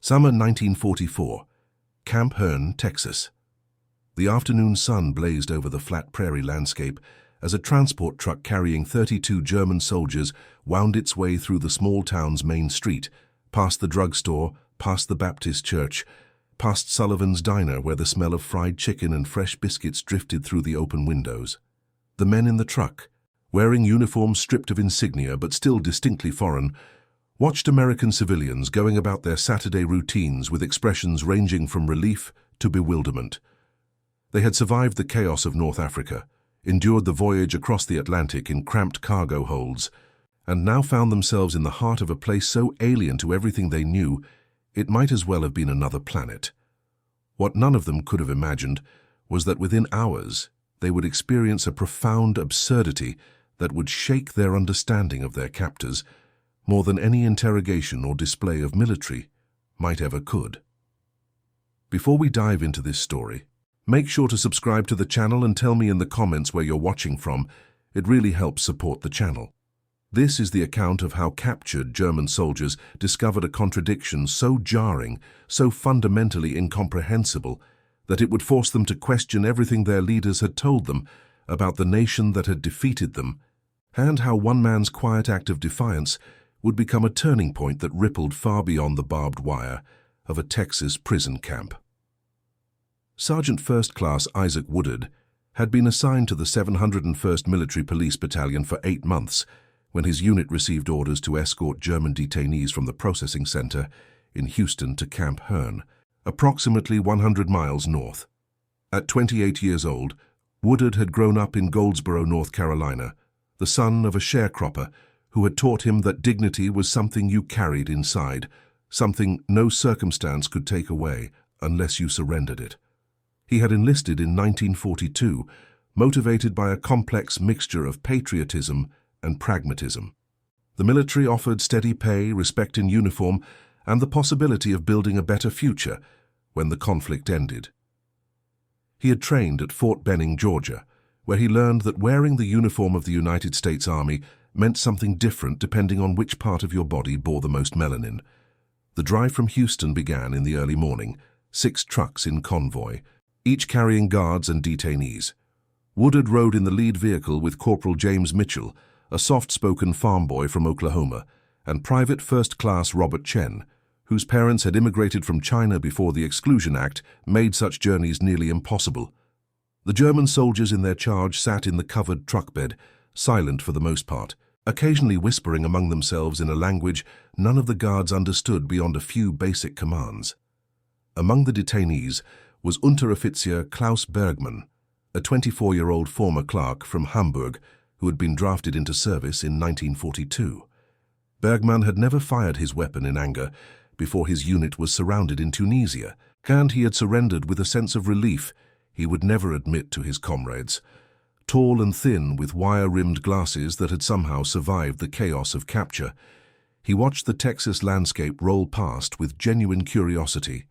Summer 1944, Camp Hearn, Texas. The afternoon sun blazed over the flat prairie landscape as a transport truck carrying 32 German soldiers wound its way through the small town's main street, past the drugstore, past the Baptist church, past Sullivan's Diner where the smell of fried chicken and fresh biscuits drifted through the open windows. The men in the truck, wearing uniforms stripped of insignia but still distinctly foreign, watched American civilians going about their Saturday routines with expressions ranging from relief to bewilderment. They had survived the chaos of North Africa, endured the voyage across the Atlantic in cramped cargo holds, and now found themselves in the heart of a place so alien to everything they knew, it might as well have been another planet. What none of them could have imagined was that within hours they would experience a profound absurdity that would shake their understanding of their captors more than any interrogation or display of military might ever could. Before we dive into this story, make sure to subscribe to the channel and tell me in the comments where you're watching from. It really helps support the channel. This is the account of how captured German soldiers discovered a contradiction so jarring, so fundamentally incomprehensible, that it would force them to question everything their leaders had told them about the nation that had defeated them, and how one man's quiet act of defiance would become a turning point that rippled far beyond the barbed wire of a Texas prison camp. Sergeant First Class Isaac Woodard had been assigned to the 701st Military Police Battalion for 8 months when his unit received orders to escort German detainees from the processing center in Houston to Camp Hearn, approximately 100 miles north. At 28 years old, Woodard had grown up in Goldsboro, North Carolina, the son of a sharecropper who had taught him that dignity was something you carried inside, something no circumstance could take away unless you surrendered it. He had enlisted in 1942, motivated by a complex mixture of patriotism and pragmatism. The military offered steady pay, respect in uniform, and the possibility of building a better future when the conflict ended. He had trained at Fort Benning, Georgia, where he learned that wearing the uniform of the United States Army meant something different depending on which part of your body bore the most melanin. The drive from Houston began in the early morning, 6 trucks in convoy, each carrying guards and detainees. Woodard rode in the lead vehicle with Corporal James Mitchell, a soft-spoken farm boy from Oklahoma, and Private First Class Robert Chen, whose parents had immigrated from China before the Exclusion Act made such journeys nearly impossible. The German soldiers in their charge sat in the covered truck bed, silent for the most part, occasionally whispering among themselves in a language none of the guards understood beyond a few basic commands. Among the detainees was Unteroffizier Klaus Bergmann, a 24-year-old former clerk from Hamburg who had been drafted into service in 1942. Bergmann had never fired his weapon in anger before his unit was surrounded in Tunisia, and he had surrendered with a sense of relief he would never admit to his comrades. Tall and thin, with wire-rimmed glasses that had somehow survived the chaos of capture, he watched the Texas landscape roll past with genuine curiosity.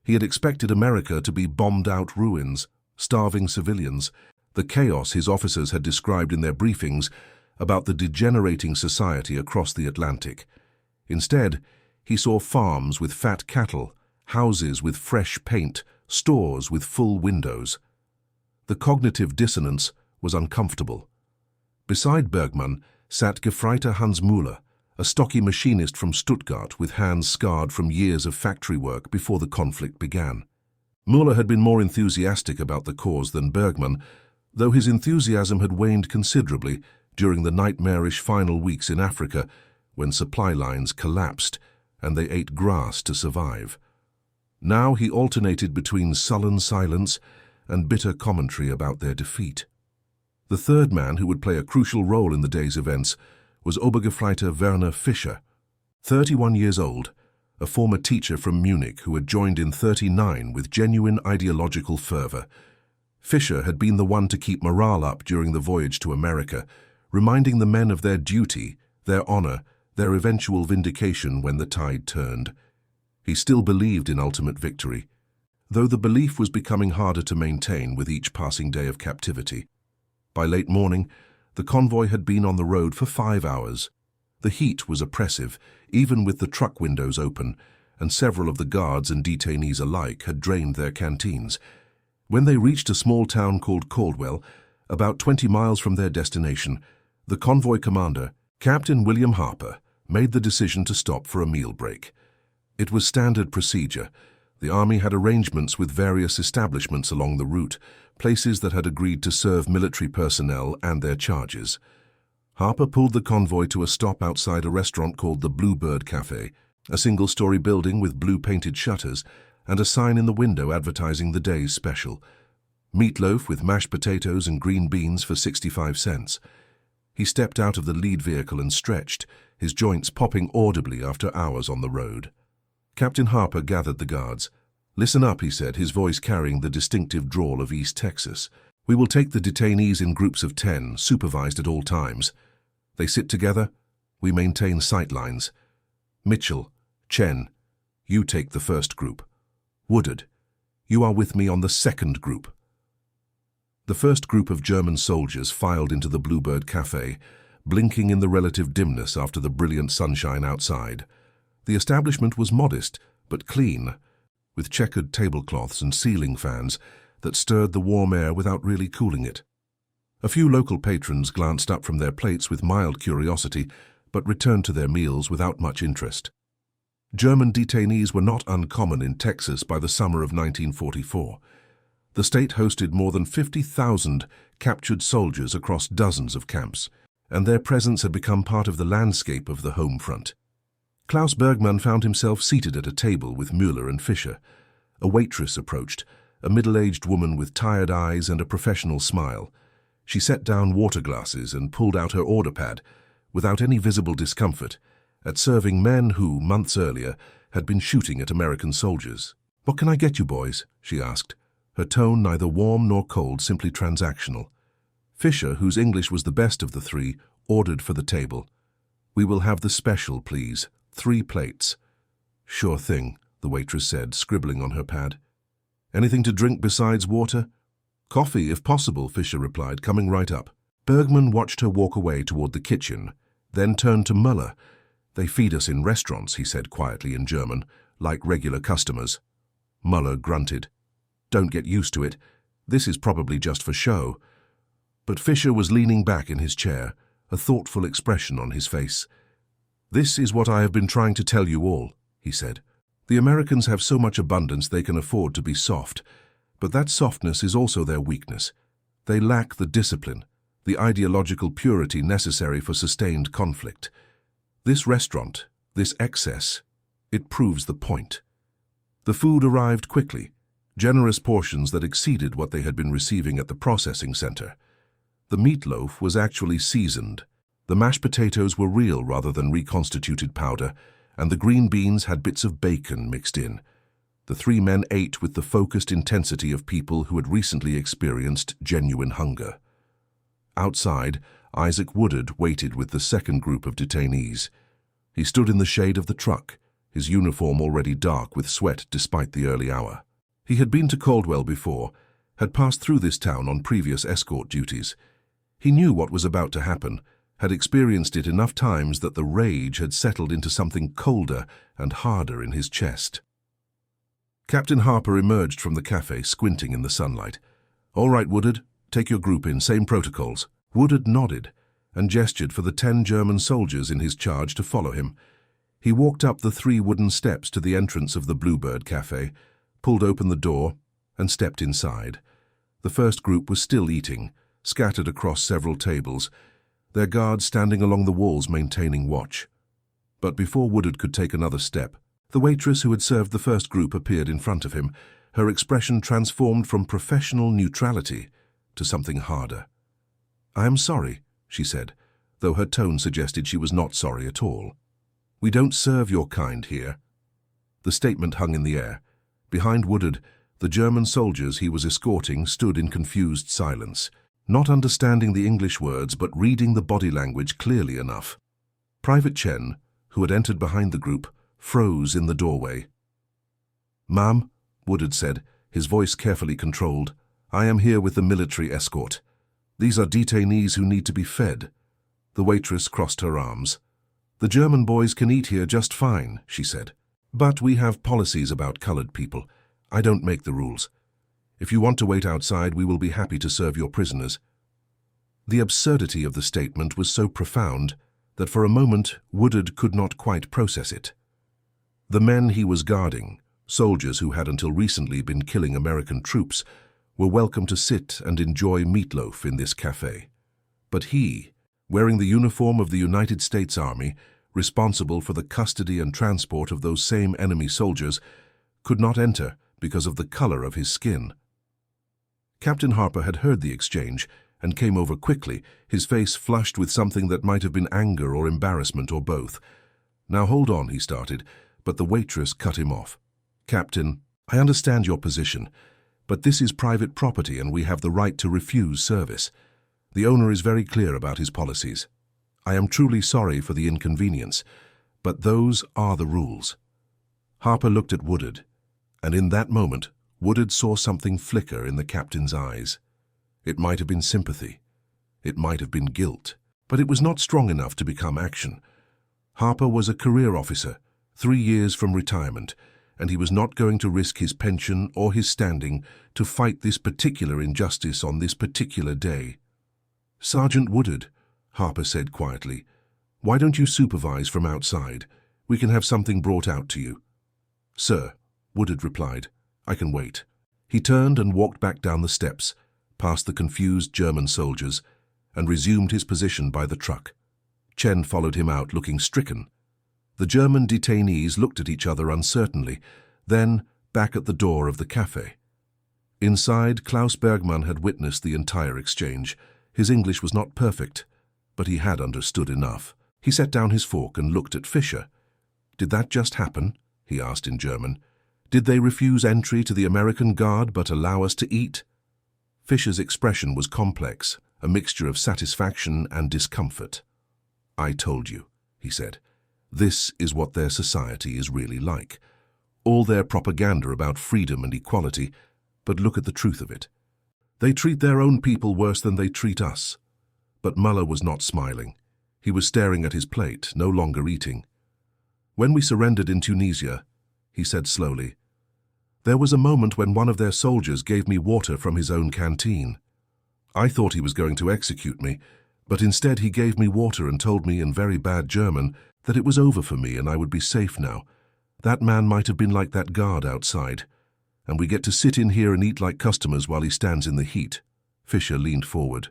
He had expected America to be bombed-out ruins, starving civilians, the chaos his officers had described in their briefings about the degenerating society across the Atlantic. Instead, he saw farms with fat cattle, houses with fresh paint, stores with full windows. The cognitive dissonance was uncomfortable. Beside Bergmann sat Gefreiter Hans Müller, a stocky machinist from Stuttgart with hands scarred from years of factory work before the conflict began. Müller had been more enthusiastic about the cause than Bergmann, though his enthusiasm had waned considerably during the nightmarish final weeks in Africa when supply lines collapsed and they ate grass to survive. Now he alternated between sullen silence and bitter commentary about their defeat. The third man who would play a crucial role in the day's events was Obergefreiter Werner Fischer, 31 years old, a former teacher from Munich who had joined in '39 with genuine ideological fervor. Fischer had been the one to keep morale up during the voyage to America, reminding the men of their duty, their honor, their eventual vindication when the tide turned. He still believed in ultimate victory, though the belief was becoming harder to maintain with each passing day of captivity. By late morning, the convoy had been on the road for 5 hours. The heat was oppressive, even with the truck windows open, and several of the guards and detainees alike had drained their canteens. When they reached a small town called Caldwell, about 20 miles from their destination, the convoy commander, Captain William Harper, made the decision to stop for a meal break. It was standard procedure. The army had arrangements with various establishments along the route, places that had agreed to serve military personnel and their charges. Harper pulled the convoy to a stop outside a restaurant called the Bluebird Cafe, a single-story building with blue-painted shutters and a sign in the window advertising the day's special: meatloaf with mashed potatoes and green beans for 65 cents. He stepped out of the lead vehicle and stretched, his joints popping audibly after hours on the road. Captain Harper gathered the guards. "Listen up," he said, his voice carrying the distinctive drawl of East Texas. "We will take the detainees in groups of 10, supervised at all times. They sit together. We maintain sight lines. Mitchell, Chen, you take the first group. Woodard, you are with me on the second group." The first group of German soldiers filed into the Bluebird Cafe, blinking in the relative dimness after the brilliant sunshine outside. The establishment was modest, but clean, with checkered tablecloths and ceiling fans that stirred the warm air without really cooling it. A few local patrons glanced up from their plates with mild curiosity, but returned to their meals without much interest. German detainees were not uncommon in Texas by the summer of 1944. The state hosted more than 50,000 captured soldiers across dozens of camps, and their presence had become part of the landscape of the home front. Klaus Bergmann found himself seated at a table with Müller and Fischer. A waitress approached, a middle-aged woman with tired eyes and a professional smile. She set down water glasses and pulled out her order pad, without any visible discomfort, at serving men who, months earlier, had been shooting at American soldiers. "What can I get you, boys?" she asked, her tone neither warm nor cold, simply transactional. Fischer, whose English was the best of the three, ordered for the table. "We will have the special, please. 3 plates. "Sure thing," the waitress said, scribbling on her pad. "Anything to drink besides water?" "Coffee, if possible," Fischer replied, coming right up. Bergman watched her walk away toward the kitchen, then turned to Müller. "They feed us in restaurants," he said quietly in German, "like regular customers." Müller grunted. "Don't get used to it. This is probably just for show." But Fischer was leaning back in his chair, a thoughtful expression on his face. "This is what I have been trying to tell you all," he said. "The Americans have so much abundance they can afford to be soft, but that softness is also their weakness. They lack the discipline, the ideological purity necessary for sustained conflict. This restaurant, this excess, it proves the point." The food arrived quickly, generous portions that exceeded what they had been receiving at the processing center. The meatloaf was actually seasoned. The mashed potatoes were real rather than reconstituted powder, and the green beans had bits of bacon mixed in. The 3 men ate with the focused intensity of people who had recently experienced genuine hunger. Outside, Isaac Woodard waited with the second group of detainees. He stood in the shade of the truck, his uniform already dark with sweat despite the early hour. He had been to Caldwell before, had passed through this town on previous escort duties. He knew what was about to happen, had experienced it enough times that the rage had settled into something colder and harder in his chest. Captain Harper emerged from the cafe, squinting in the sunlight. "All right, Woodard, take your group in, same protocols." Woodard nodded and gestured for the 10 German soldiers in his charge to follow him. He walked up the 3 wooden steps to the entrance of the Bluebird Cafe, pulled open the door, and stepped inside. The first group was still eating, scattered across several tables, their guards standing along the walls maintaining watch. But before Woodard could take another step, the waitress who had served the first group appeared in front of him, her expression transformed from professional neutrality to something harder. "I am sorry," she said, though her tone suggested she was not sorry at all. "We don't serve your kind here." The statement hung in the air. Behind Woodard, the German soldiers he was escorting stood in confused silence, not understanding the English words but reading the body language clearly enough. Private Chen, who had entered behind the group, froze in the doorway. "Ma'am," Woodard said, his voice carefully controlled, "I am here with the military escort. These are detainees who need to be fed." The waitress crossed her arms. "The German boys can eat here just fine," she said. But we have policies about colored people. I don't make the rules. If you want to wait outside, we will be happy to serve your prisoners." The absurdity of the statement was so profound that for a moment Woodard could not quite process it. The men he was guarding, soldiers who had until recently been killing American troops, were welcome to sit and enjoy meatloaf in this cafe. But he, wearing the uniform of the United States Army, responsible for the custody and transport of those same enemy soldiers, could not enter because of the color of his skin. Captain Harper had heard the exchange and came over quickly, his face flushed with something that might have been anger or embarrassment or both. "Now hold on," he started, but the waitress cut him off. "Captain, I understand your position, but this is private property and we have the right to refuse service. The owner is very clear about his policies. I am truly sorry for the inconvenience, but those are the rules." Harper looked at Woodard, and in that moment, Woodard saw something flicker in the captain's eyes. It might have been sympathy. It might have been guilt, but it was not strong enough to become action. Harper was a career officer, 3 years from retirement, and he was not going to risk his pension or his standing to fight this particular injustice on this particular day. "Sergeant Woodard," Harper said quietly, "why don't you supervise from outside? We can have something brought out to you." "Sir," Woodard replied, "I can wait." He turned and walked back down the steps, past the confused German soldiers, and resumed his position by the truck. Chen followed him out, looking stricken. The German detainees looked at each other uncertainly, then back at the door of the cafe. Inside, Klaus Bergmann had witnessed the entire exchange. His English was not perfect, but he had understood enough. He set down his fork and looked at Fischer. "Did that just happen?" he asked in German. "Did they refuse entry to the American Guard but allow us to eat?" Fischer's expression was complex, a mixture of satisfaction and discomfort. "I told you," he said. "This is what their society is really like. All their propaganda about freedom and equality, but look at the truth of it. They treat their own people worse than they treat us." But Muller was not smiling. He was staring at his plate, no longer eating. "When we surrendered in Tunisia," he said slowly, "there was a moment when one of their soldiers gave me water from his own canteen. I thought he was going to execute me, but instead he gave me water and told me in very bad German that it was over for me and I would be safe now. That man might have been like that guard outside, and we get to sit in here and eat like customers while he stands in the heat." Fischer leaned forward.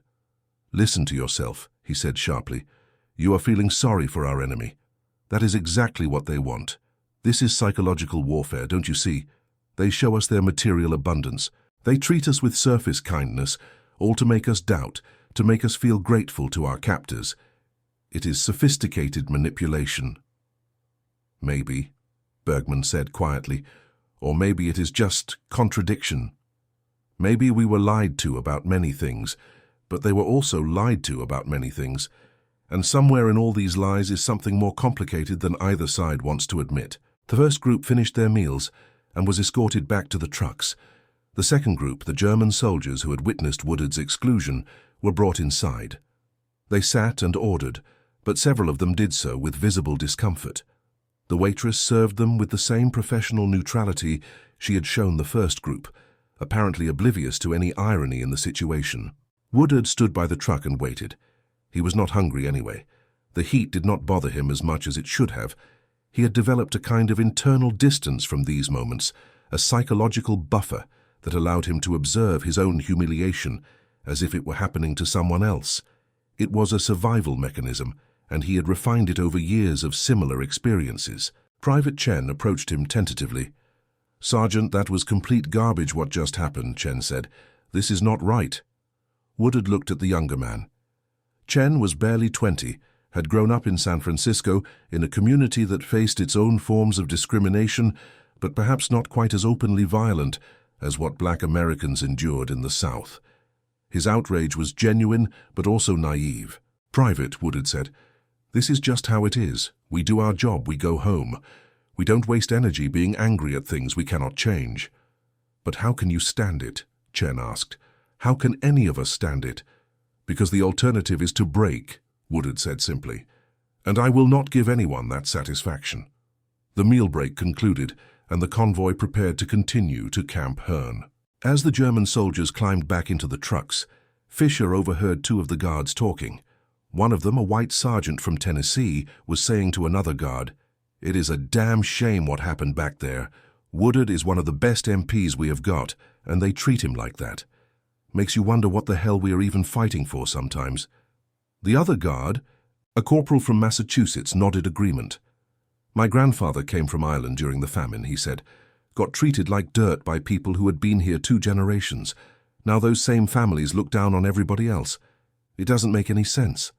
"Listen to yourself," he said sharply. "You are feeling sorry for our enemy. That is exactly what they want. This is psychological warfare, don't you see? They show us their material abundance. They treat us with surface kindness, all to make us doubt, to make us feel grateful to our captors. It is sophisticated manipulation." "Maybe," Bergman said quietly, "or maybe it is just contradiction. Maybe we were lied to about many things, but they were also lied to about many things, and somewhere in all these lies is something more complicated than either side wants to admit." The first group finished their meals and was escorted back to the trucks. The second group, the German soldiers who had witnessed Woodard's exclusion, were brought inside. They sat and ordered, but several of them did so with visible discomfort. The waitress served them with the same professional neutrality she had shown the first group, apparently oblivious to any irony in the situation. Woodard stood by the truck and waited. He was not hungry anyway. The heat did not bother him as much as it should have. He had developed a kind of internal distance from these moments, a psychological buffer that allowed him to observe his own humiliation as if it were happening to someone else. It was a survival mechanism, and he had refined it over years of similar experiences. Private Chen approached him tentatively. "Sergeant, that was complete garbage what just happened," Chen said. "This is not right." Woodard looked at the younger man. Chen was barely 20, had grown up in San Francisco in a community that faced its own forms of discrimination, but perhaps not quite as openly violent as what Black Americans endured in the South. His outrage was genuine, but also naive. "Private," Woodard said, "this is just how it is. We do our job, we go home. We don't waste energy being angry at things we cannot change." "But how can you stand it?" Chen asked. "How can any of us stand it?" "Because the alternative is to break," Woodard said simply. "And I will not give anyone that satisfaction." The meal break concluded, and the convoy prepared to continue to Camp Hearn. As the German soldiers climbed back into the trucks, Fisher overheard two of the guards talking. One of them, a white sergeant from Tennessee, was saying to another guard, "It is a damn shame what happened back there. Woodard is one of the best MPs we have got, and they treat him like that. Makes you wonder what the hell we are even fighting for sometimes." The other guard, a corporal from Massachusetts, nodded agreement. "My grandfather came from Ireland during the famine," he said. "Got treated like dirt by people who had been here 2 generations. Now those same families look down on everybody else. It doesn't make any sense."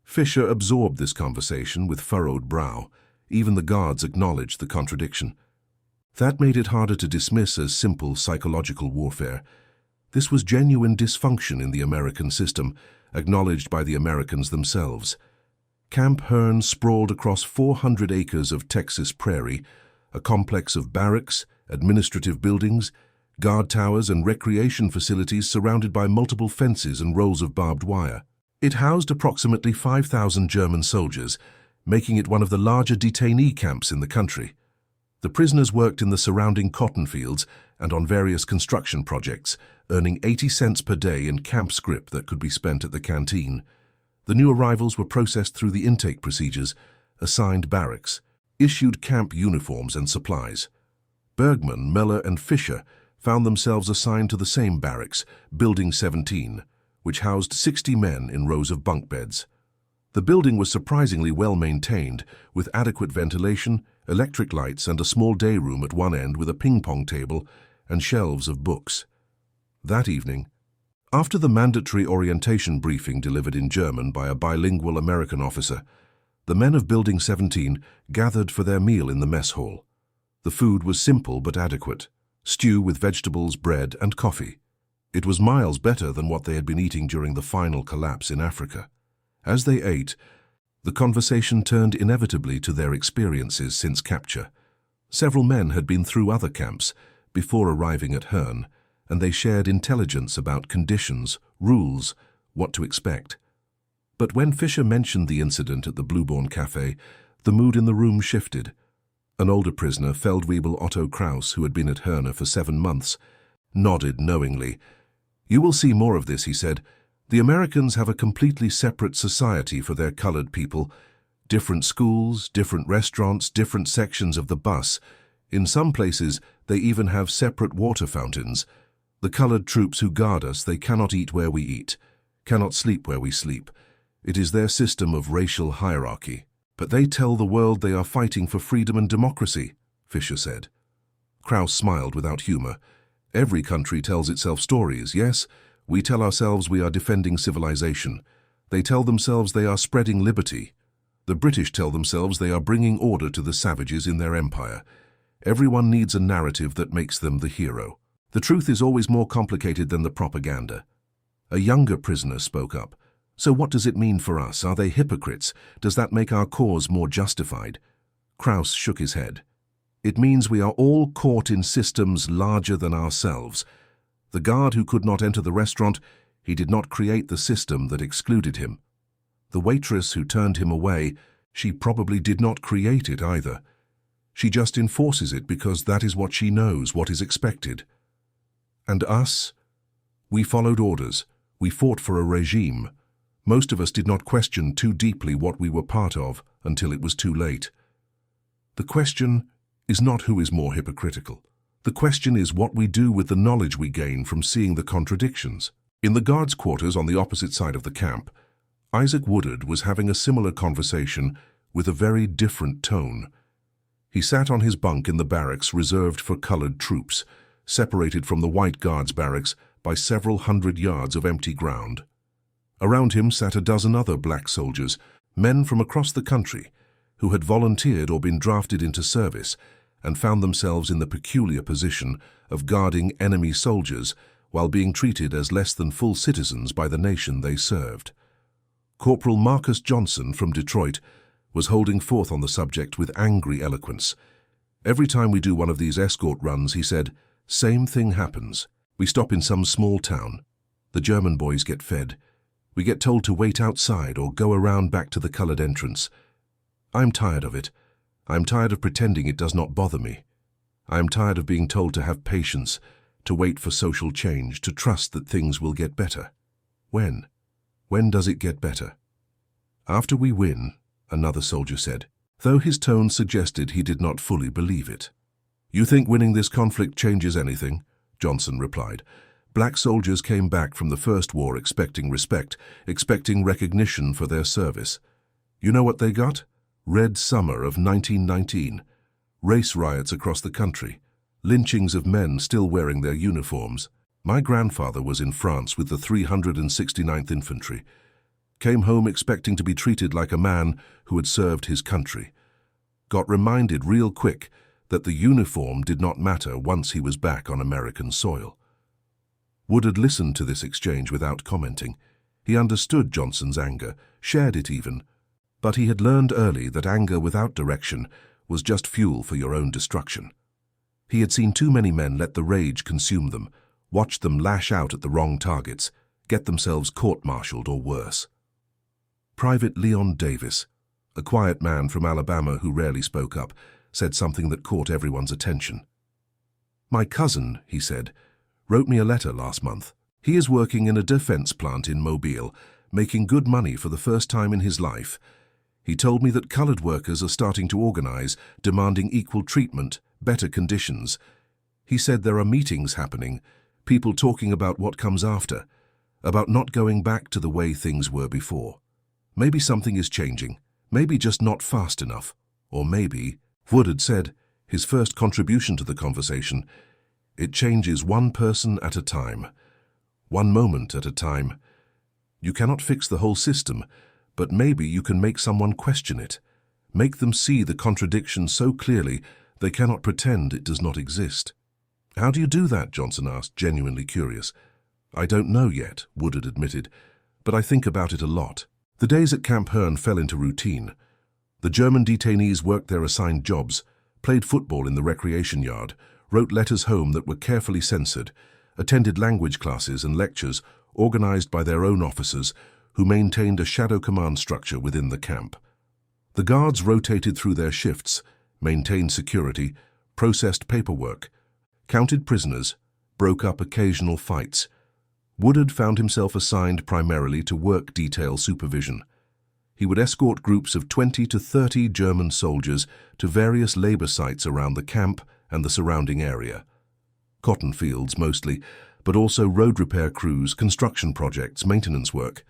Fisher absorbed this conversation with furrowed brow. Even the guards acknowledged the contradiction. That made it harder to dismiss as simple psychological warfare. This was genuine dysfunction in the American system, acknowledged by the Americans themselves. Camp Hearn sprawled across 400 acres of Texas prairie, a complex of barracks, administrative buildings, guard towers and recreation facilities surrounded by multiple fences and rows of barbed wire. It housed approximately 5,000 German soldiers, making it one of the larger detainee camps in the country. The prisoners worked in the surrounding cotton fields and on various construction projects, earning 80 cents per day in camp scrip that could be spent at the canteen. The new arrivals were processed through the intake procedures, assigned barracks, issued camp uniforms and supplies. Bergman, Meller, and Fisher found themselves assigned to the same barracks, Building 17, which housed 60 men in rows of bunk beds. The building was surprisingly well maintained, with adequate ventilation, electric lights, and a small day room at one end with a ping-pong table and shelves of books. That evening, after the mandatory orientation briefing delivered in German by a bilingual American officer, the men of Building 17 gathered for their meal in the mess hall. The food was simple but adequate: stew with vegetables, bread, and coffee. It was miles better than what they had been eating during the final collapse in Africa. As they ate, the conversation turned inevitably to their experiences since capture. Several men had been through other camps before arriving at Hearn, and they shared intelligence about conditions, rules, what to expect. But when Fisher mentioned the incident at the Blueborn Cafe, the mood in the room shifted. An older prisoner, Feldwebel Otto Kraus, who had been at Hearn for 7 months, nodded knowingly. "You will see more of this," he said. "The Americans have a completely separate society for their colored people. Different schools, different restaurants, different sections of the bus. In some places, they even have separate water fountains. The colored troops who guard us, they cannot eat where we eat, cannot sleep where we sleep. It is their system of racial hierarchy. But they tell the world they are fighting for freedom and democracy," Fisher said. Kraus smiled without humor. "Every country tells itself stories, yes? We tell ourselves we are defending civilization. They tell themselves they are spreading liberty. The British tell themselves they are bringing order to the savages in their empire. Everyone needs a narrative that makes them the hero. The truth is always more complicated than the propaganda." A younger prisoner spoke up. "So what does it mean for us? Are they hypocrites? Does that make our cause more justified?" Kraus shook his head. "It means we are all caught in systems larger than ourselves. The guard who could not enter the restaurant, he did not create the system that excluded him. The waitress who turned him away, she probably did not create it either. She just enforces it because that is what she knows, what is expected. And us? We followed orders. We fought for a regime. Most of us did not question too deeply what we were part of until it was too late. The question is not who is more hypocritical. The question is what we do with the knowledge we gain from seeing the contradictions." In the guards' quarters on the opposite side of the camp, Isaac Woodard was having a similar conversation with a very different tone. He sat on his bunk in the barracks reserved for colored troops, separated from the white guards' barracks by several hundred yards of empty ground. Around him sat a dozen other black soldiers, men from across the country, who had volunteered or been drafted into service and found themselves in the peculiar position of guarding enemy soldiers while being treated as less than full citizens by the nation they served. Corporal Marcus Johnson from Detroit was holding forth on the subject with angry eloquence. "Every time we do one of these escort runs," he said, "same thing happens. We stop in some small town. The German boys get fed. We get told to wait outside or go around back to the colored entrance. I'm tired of it. I am tired of pretending it does not bother me. I am tired of being told to have patience, to wait for social change, to trust that things will get better. When? When does it get better? After we win, another soldier said, though his tone suggested he did not fully believe it. You think winning this conflict changes anything? Johnson replied. Black soldiers came back from the First War expecting respect, expecting recognition for their service. You know what they got? Red Summer of 1919. Race riots across the country. Lynchings of men still wearing their uniforms. My grandfather was in France with the 369th Infantry. Came home expecting to be treated like a man who had served his country. Got reminded real quick that the uniform did not matter once he was back on American soil. Woodard listened to this exchange without commenting. He understood Johnson's anger, shared it even, but he had learned early that anger without direction was just fuel for your own destruction. He had seen too many men let the rage consume them, watched them lash out at the wrong targets, get themselves court-martialed or worse. Private Leon Davis, a quiet man from Alabama who rarely spoke up, said something that caught everyone's attention. My cousin, he said, wrote me a letter last month. He is working in a defense plant in Mobile, making good money for the first time in his life. He told me that colored workers are starting to organize, demanding equal treatment, better conditions. He said there are meetings happening, people talking about what comes after, about not going back to the way things were before. Maybe something is changing, maybe just not fast enough, or maybe, Woodard said, his first contribution to the conversation, it changes one person at a time, one moment at a time. You cannot fix the whole system, but maybe you can make someone question it, make them see the contradiction so clearly they cannot pretend it does not exist. How do you do that? Johnson asked, genuinely curious. I don't know yet, Woodard admitted, but I think about it a lot. The days at Camp Hearn fell into routine. The German detainees worked their assigned jobs, played football in the recreation yard, wrote letters home that were carefully censored, attended language classes and lectures organized by their own officers who maintained a shadow command structure within the camp. The guards rotated through their shifts, maintained security, processed paperwork, counted prisoners, broke up occasional fights. Woodard found himself assigned primarily to work detail supervision. He would escort groups of 20 to 30 German soldiers to various labor sites around the camp and the surrounding area. Cotton fields mostly, but also road repair crews, construction projects, maintenance work.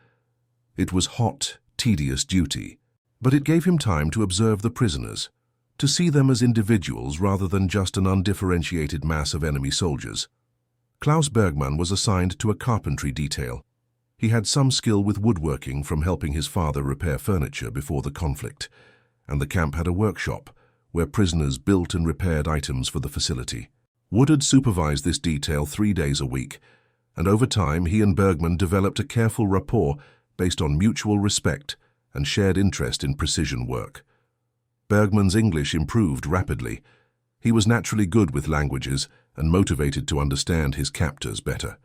It was hot, tedious duty, but it gave him time to observe the prisoners, to see them as individuals rather than just an undifferentiated mass of enemy soldiers. Klaus Bergmann was assigned to a carpentry detail. He had some skill with woodworking from helping his father repair furniture before the conflict, and the camp had a workshop where prisoners built and repaired items for the facility. Woodard supervised this detail 3 days a week, and over time he and Bergmann developed a careful rapport based on mutual respect and shared interest in precision work. Bergmann's English improved rapidly. He was naturally good with languages and motivated to understand his captors better.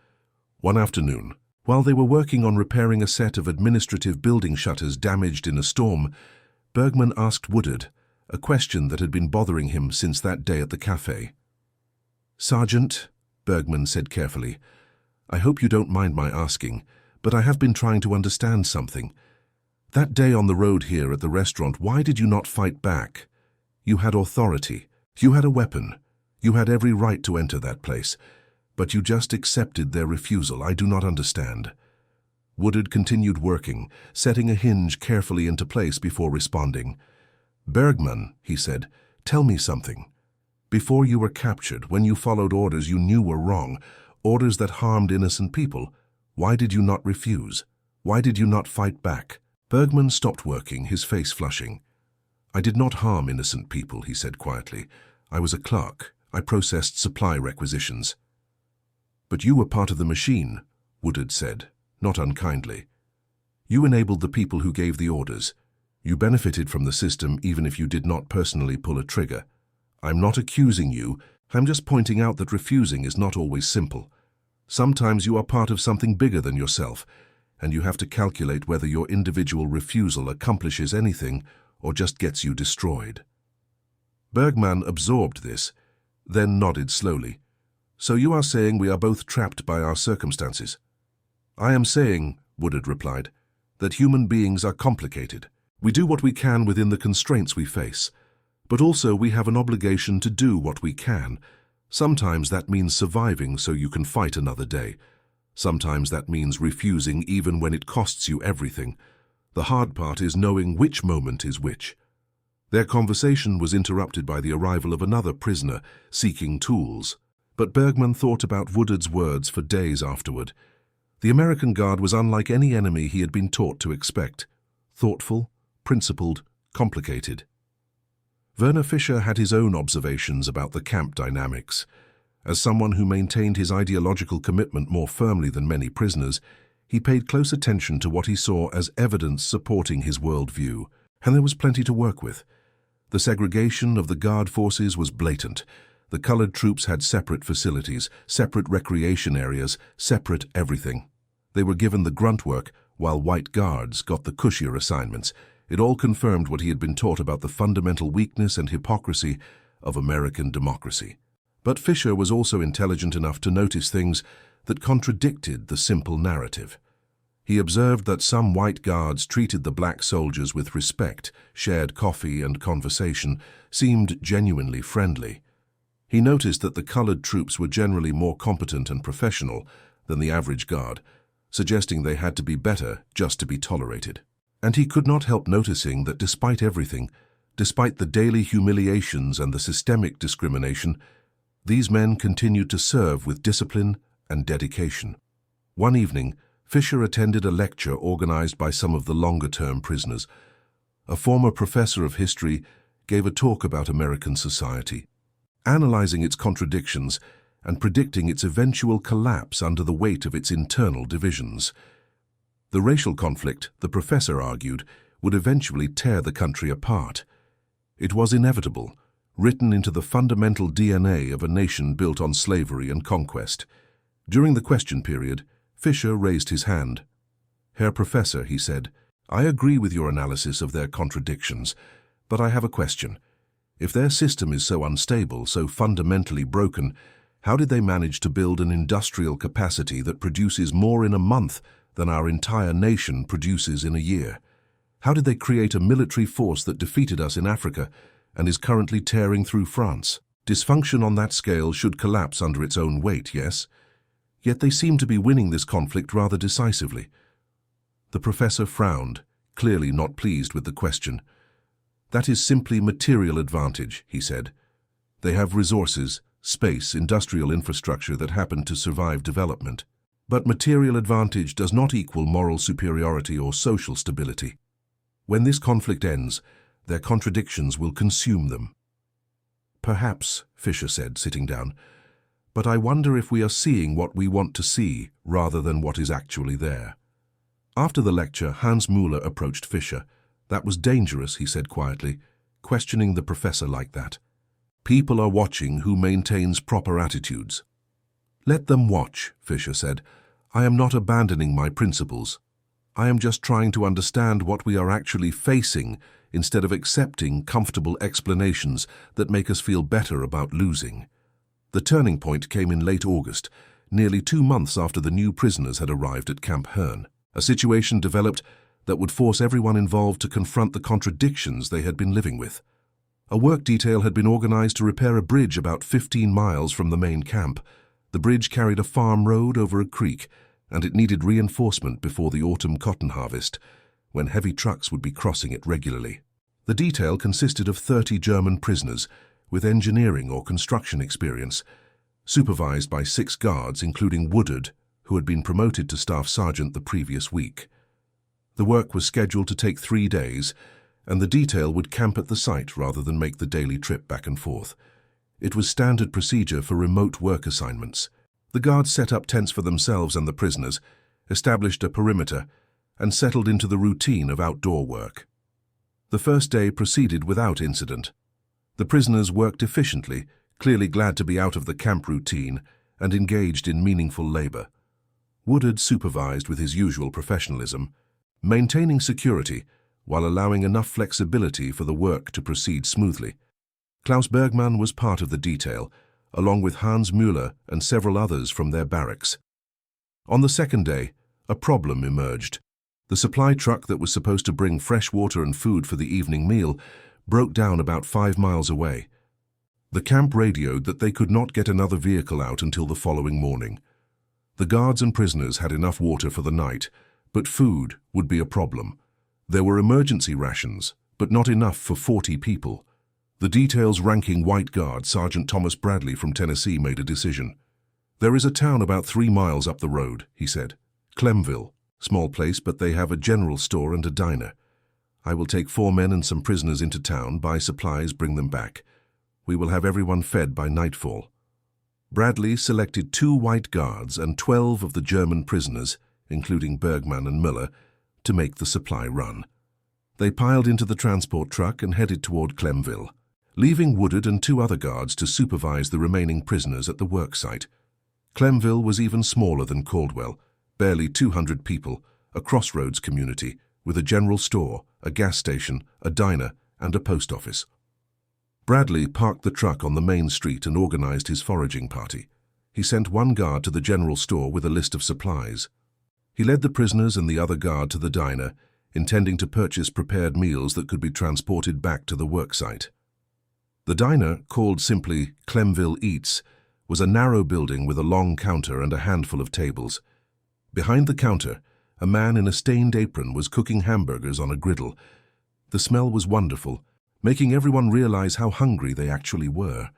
One afternoon, while they were working on repairing a set of administrative building shutters damaged in a storm, Bergmann asked Woodard a question that had been bothering him since that day at the cafe. Sergeant, Bergmann said carefully, I hope you don't mind my asking, but I have been trying to understand something. That day on the road here at the restaurant, why did you not fight back? You had authority. You had a weapon. You had every right to enter that place, but you just accepted their refusal. I do not understand. Woodard continued working, setting a hinge carefully into place before responding. Bergmann, he said, tell me something. Before you were captured, when you followed orders you knew were wrong, orders that harmed innocent people, why did you not refuse? Why did you not fight back? Bergmann stopped working, his face flushing. I did not harm innocent people, he said quietly. I was a clerk. I processed supply requisitions. But you were part of the machine, Woodard said, not unkindly. You enabled the people who gave the orders. You benefited from the system even if you did not personally pull a trigger. I'm not accusing you. I'm just pointing out that refusing is not always simple. Sometimes you are part of something bigger than yourself, and you have to calculate whether your individual refusal accomplishes anything or just gets you destroyed. Bergman absorbed this, then nodded slowly. "So you are saying we are both trapped by our circumstances?" "I am saying," Woodard replied, "that human beings are complicated. We do what we can within the constraints we face, but also we have an obligation to do what we can. Sometimes that means surviving so you can fight another day. Sometimes that means refusing even when it costs you everything. The hard part is knowing which moment is which." Their conversation was interrupted by the arrival of another prisoner seeking tools. But Bergman thought about Woodard's words for days afterward. The American guard was unlike any enemy he had been taught to expect. Thoughtful, principled, complicated. Werner Fischer had his own observations about the camp dynamics. As someone who maintained his ideological commitment more firmly than many prisoners, he paid close attention to what he saw as evidence supporting his worldview, and there was plenty to work with. The segregation of the guard forces was blatant. The colored troops had separate facilities, separate recreation areas, separate everything. They were given the grunt work, while white guards got the cushier assignments. It all confirmed what he had been taught about the fundamental weakness and hypocrisy of American democracy. But Fischer was also intelligent enough to notice things that contradicted the simple narrative. He observed that some white guards treated the black soldiers with respect, shared coffee and conversation, seemed genuinely friendly. He noticed that the colored troops were generally more competent and professional than the average guard, suggesting they had to be better just to be tolerated. And he could not help noticing that despite everything, despite the daily humiliations and the systemic discrimination, these men continued to serve with discipline and dedication. One evening, Fischer attended a lecture organized by some of the longer-term prisoners. A former professor of history gave a talk about American society, analyzing its contradictions and predicting its eventual collapse under the weight of its internal divisions. The racial conflict, the professor argued, would eventually tear the country apart. It was inevitable, written into the fundamental DNA of a nation built on slavery and conquest. During the question period, Fischer raised his hand. "Herr Professor," he said, "I agree with your analysis of their contradictions, but I have a question. If their system is so unstable, so fundamentally broken, how did they manage to build an industrial capacity that produces more in a month than our entire nation produces in a year? How did they create a military force that defeated us in Africa and is currently tearing through France? Dysfunction on that scale should collapse under its own weight, yes? Yet they seem to be winning this conflict rather decisively." The professor frowned, clearly not pleased with the question. "That is simply material advantage," he said. "They have resources, space, industrial infrastructure that happen to survive development. But material advantage does not equal moral superiority or social stability. When this conflict ends, their contradictions will consume them." "Perhaps," Fischer said, sitting down, "but I wonder if we are seeing what we want to see rather than what is actually there." After the lecture, Hans Müller approached Fischer. "That was dangerous," he said quietly, questioning the professor like that. "People are watching who maintains proper attitudes." "Let them watch," Fischer said. "I am not abandoning my principles. I am just trying to understand what we are actually facing instead of accepting comfortable explanations that make us feel better about losing." The turning point came in late August, nearly 2 months after the new prisoners had arrived at Camp Herne. A situation developed that would force everyone involved to confront the contradictions they had been living with. A work detail had been organized to repair a bridge about 15 miles from the main camp. The bridge carried a farm road over a creek, and it needed reinforcement before the autumn cotton harvest, when heavy trucks would be crossing it regularly. The detail consisted of 30 German prisoners with engineering or construction experience, supervised by 6 guards, including Woodard, who had been promoted to staff sergeant the previous week. The work was scheduled to take 3 days, and the detail would camp at the site rather than make the daily trip back and forth. It was standard procedure for remote work assignments. The guards set up tents for themselves and the prisoners, established a perimeter, and settled into the routine of outdoor work. The first day proceeded without incident. The prisoners worked efficiently, clearly glad to be out of the camp routine and engaged in meaningful labor. Woodard supervised with his usual professionalism, maintaining security while allowing enough flexibility for the work to proceed smoothly. Klaus Bergmann was part of the detail, along with Hans Müller and several others from their barracks. On the second day, a problem emerged. The supply truck that was supposed to bring fresh water and food for the evening meal broke down about 5 miles away. The camp radioed that they could not get another vehicle out until the following morning. The guards and prisoners had enough water for the night, but food would be a problem. There were emergency rations, but not enough for 40 people. The detail's ranking white guard, Sergeant Thomas Bradley from Tennessee, made a decision. "There is a town about 3 miles up the road," he said. "Clemville. Small place, but they have a general store and a diner. I will take 4 men and some prisoners into town, buy supplies, bring them back. We will have everyone fed by nightfall." Bradley selected 2 white guards and 12 of the German prisoners, including Bergmann and Müller, to make the supply run. They piled into the transport truck and headed toward Clemville, leaving Woodard and 2 other guards to supervise the remaining prisoners at the work site. Clemville was even smaller than Caldwell, barely 200 people, a crossroads community with a general store, a gas station, a diner, and a post office. Bradley parked the truck on the main street and organized his foraging party. He sent 1 guard to the general store with a list of supplies. He led the prisoners and the other guard to the diner, intending to purchase prepared meals that could be transported back to the worksite. The diner, called simply Clemville Eats, was a narrow building with a long counter and a handful of tables. Behind the counter, a man in a stained apron was cooking hamburgers on a griddle. The smell was wonderful, making everyone realize how hungry they actually were.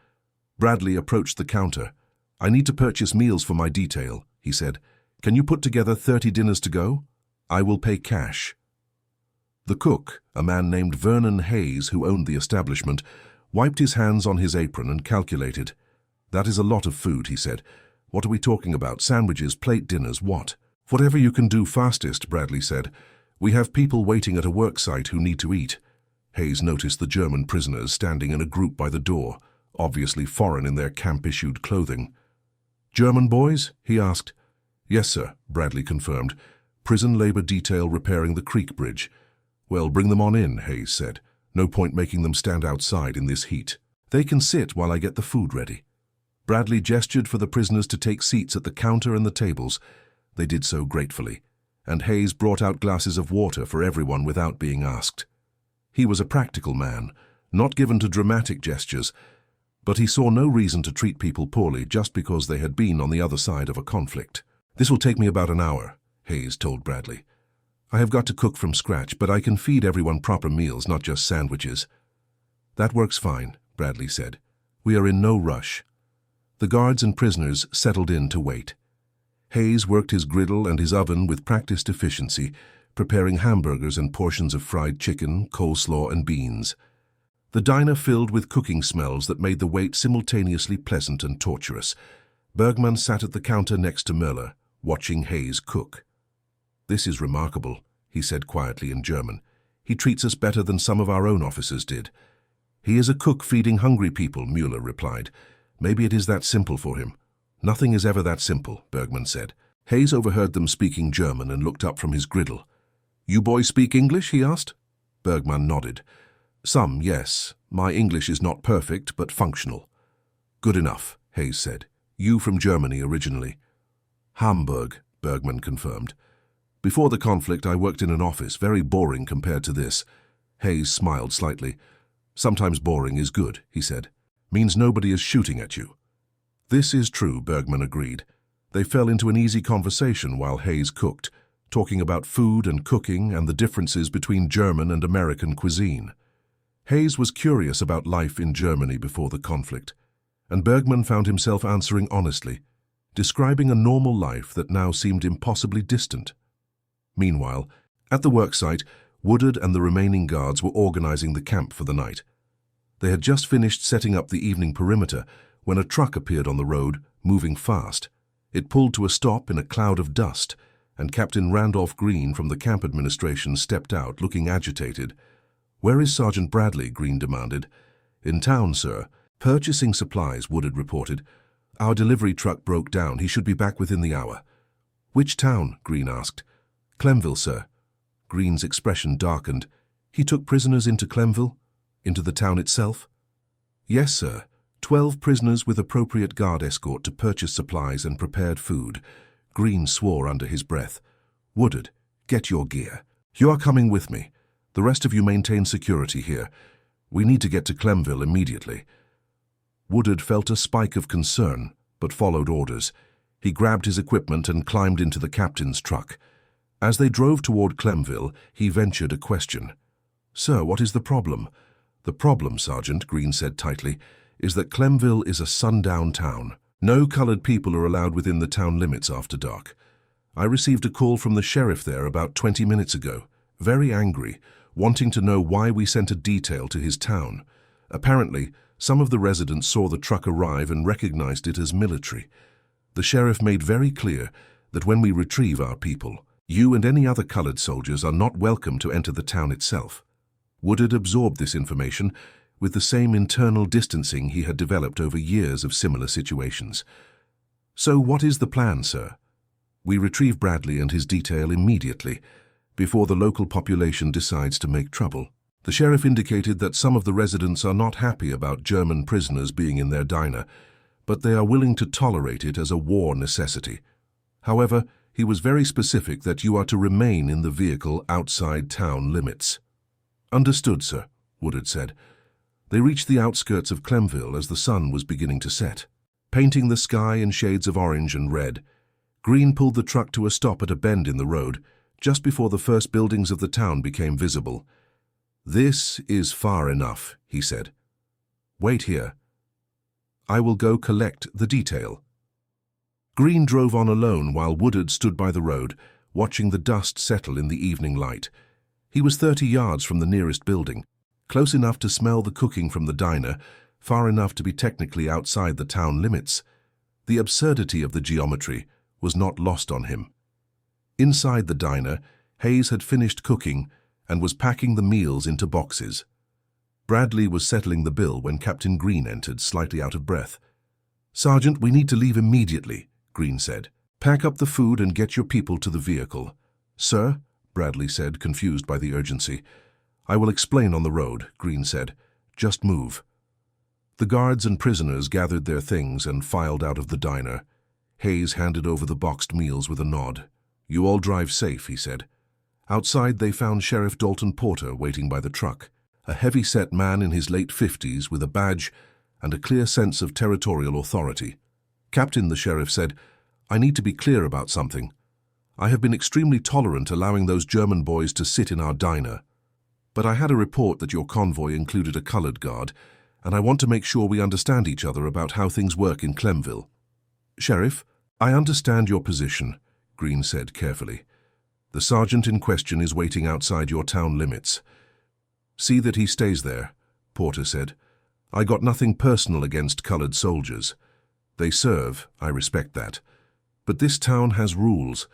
Bradley approached the counter. "I need to purchase meals for my detail," he said. "Can you put together 30 dinners to go? I will pay cash." The cook, a man named Vernon Hayes, who owned the establishment, wiped his hands on his apron and calculated. "That is a lot of food," he said. "What are we talking about? Sandwiches, plate dinners, what?" "Whatever you can do fastest," Bradley said. "We have people waiting at a work site who need to eat." Hayes noticed the German prisoners standing in a group by the door, obviously foreign in their camp-issued clothing. "German boys?" he asked. "Yes, sir," Bradley confirmed. "Prison labor detail repairing the creek bridge." "Well, bring them on in," Hayes said. "No point making them stand outside in this heat. They can sit while I get the food ready." Bradley gestured for the prisoners to take seats at the counter and the tables. They did so gratefully, and Hayes brought out glasses of water for everyone without being asked. He was a practical man, not given to dramatic gestures, but he saw no reason to treat people poorly just because they had been on the other side of a conflict. "This will take me about an hour," Hayes told Bradley. "I have got to cook from scratch, but I can feed everyone proper meals, not just sandwiches." "That works fine," Bradley said. "We are in no rush." The guards and prisoners settled in to wait. Hayes worked his griddle and his oven with practiced efficiency, preparing hamburgers and portions of fried chicken, coleslaw, and beans. The diner filled with cooking smells that made the wait simultaneously pleasant and torturous. Bergmann sat at the counter next to Müller, watching Hayes cook. "This is remarkable," he said quietly in German. "He treats us better than some of our own officers did." "He is a cook feeding hungry people," Müller replied. "Maybe it is that simple for him." "Nothing is ever that simple," Bergmann said. Hayes overheard them speaking German and looked up from his griddle. "You boys speak English?" he asked. Bergmann nodded. "Some, yes. My English is not perfect, but functional." "Good enough," Hayes said. "You from Germany originally?" "Hamburg," Bergmann confirmed. "Before the conflict, I worked in an office, very boring compared to this." Hayes smiled slightly. "Sometimes boring is good," he said. "Means nobody is shooting at you." "This is true," Bergmann agreed. They fell into an easy conversation while Hayes cooked, talking about food and cooking and the differences between German and American cuisine. Hayes was curious about life in Germany before the conflict, and Bergmann found himself answering honestly, describing a normal life that now seemed impossibly distant. Meanwhile, at the worksite, Woodard and the remaining guards were organizing the camp for the night. They had just finished setting up the evening perimeter when a truck appeared on the road, moving fast. It pulled to a stop in a cloud of dust, and Captain Randolph Green from the camp administration stepped out, looking agitated. "Where is Sergeant Bradley?" Green demanded. "In town, sir. Purchasing supplies," Woodard reported. "Our delivery truck broke down. He should be back within the hour." "Which town?" Green asked. "Clemville, sir." Green's expression darkened. "He took prisoners into Clemville? Into the town itself?" Yes, sir. 12 prisoners with appropriate guard escort to purchase supplies and prepared food. Green swore under his breath. Woodard, get your gear. You are coming with me. The rest of you maintain security here. We need to get to Clemville immediately. Woodard felt a spike of concern, but followed orders. He grabbed his equipment and climbed into the captain's truck. As they drove toward Clemville, he ventured a question. Sir, what is the problem? The problem, Sergeant, Green said tightly, is that Clemville is a sundown town. No colored people are allowed within the town limits after dark. I received a call from the sheriff there about 20 minutes ago, very angry, wanting to know why we sent a detail to his town. Apparently, some of the residents saw the truck arrive and recognized it as military. The sheriff made very clear that when we retrieve our people, you and any other colored soldiers are not welcome to enter the town itself. Woodard absorbed this information with the same internal distancing he had developed over years of similar situations. So what is the plan, sir? We retrieve Bradley and his detail immediately, before the local population decides to make trouble. The sheriff indicated that some of the residents are not happy about German prisoners being in their diner, but they are willing to tolerate it as a war necessity. However, he was very specific that you are to remain in the vehicle outside town limits. Understood, sir, Woodard said. They reached the outskirts of Clemville as the sun was beginning to set, painting the sky in shades of orange and red. Green pulled the truck to a stop at a bend in the road, just before the first buildings of the town became visible. This is far enough, he said. Wait here. I will go collect the detail. Green drove on alone while Woodard stood by the road, watching the dust settle in the evening light. He was 30 yards from the nearest building, close enough to smell the cooking from the diner, far enough to be technically outside the town limits. The absurdity of the geometry was not lost on him. Inside the diner, Hayes had finished cooking and was packing the meals into boxes. Bradley was settling the bill when Captain Green entered, slightly out of breath. Sergeant, we need to leave immediately, Green said. Pack up the food and get your people to the vehicle. Sir, Bradley said, confused by the urgency. I will explain on the road, Green said. Just move. The guards and prisoners gathered their things and filed out of the diner. Hayes handed over the boxed meals with a nod. You all drive safe, he said. Outside they found Sheriff Dalton Porter waiting by the truck, a heavy-set man in his late 50s with a badge and a clear sense of territorial authority. Captain, the sheriff said, I need to be clear about something. I have been extremely tolerant allowing those German boys to sit in our diner. But I had a report that your convoy included a colored guard, and I want to make sure we understand each other about how things work in Clemville. Sheriff, I understand your position, Green said carefully. The sergeant in question is waiting outside your town limits. See that he stays there, Porter said. I got nothing personal against colored soldiers. They serve, I respect that. But this town has rules,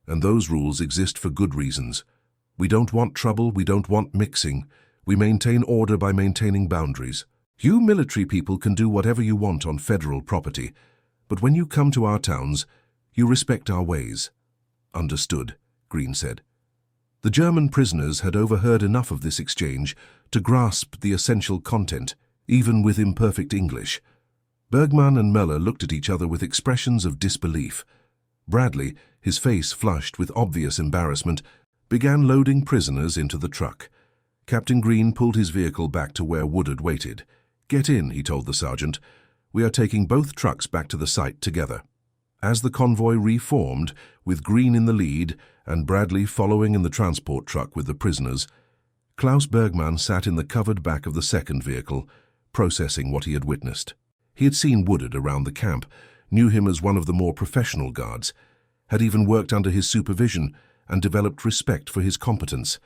and those rules exist for good reasons. We don't want trouble, we don't want mixing. We maintain order by maintaining boundaries. You military people can do whatever you want on federal property, but when you come to our towns, you respect our ways. Understood, Green said. The German prisoners had overheard enough of this exchange to grasp the essential content, even with imperfect English. Bergman and Möller looked at each other with expressions of disbelief. Bradley, his face flushed with obvious embarrassment, began loading prisoners into the truck. Captain Green pulled his vehicle back to where Woodard waited. Get in, he told the sergeant. We are taking both trucks back to the site together. As the convoy reformed, with Green in the lead and Bradley following in the transport truck with the prisoners, Klaus Bergman sat in the covered back of the second vehicle, processing what he had witnessed. He had seen Woodard around the camp, knew him as one of the more professional guards, had even worked under his supervision and developed respect for his competence.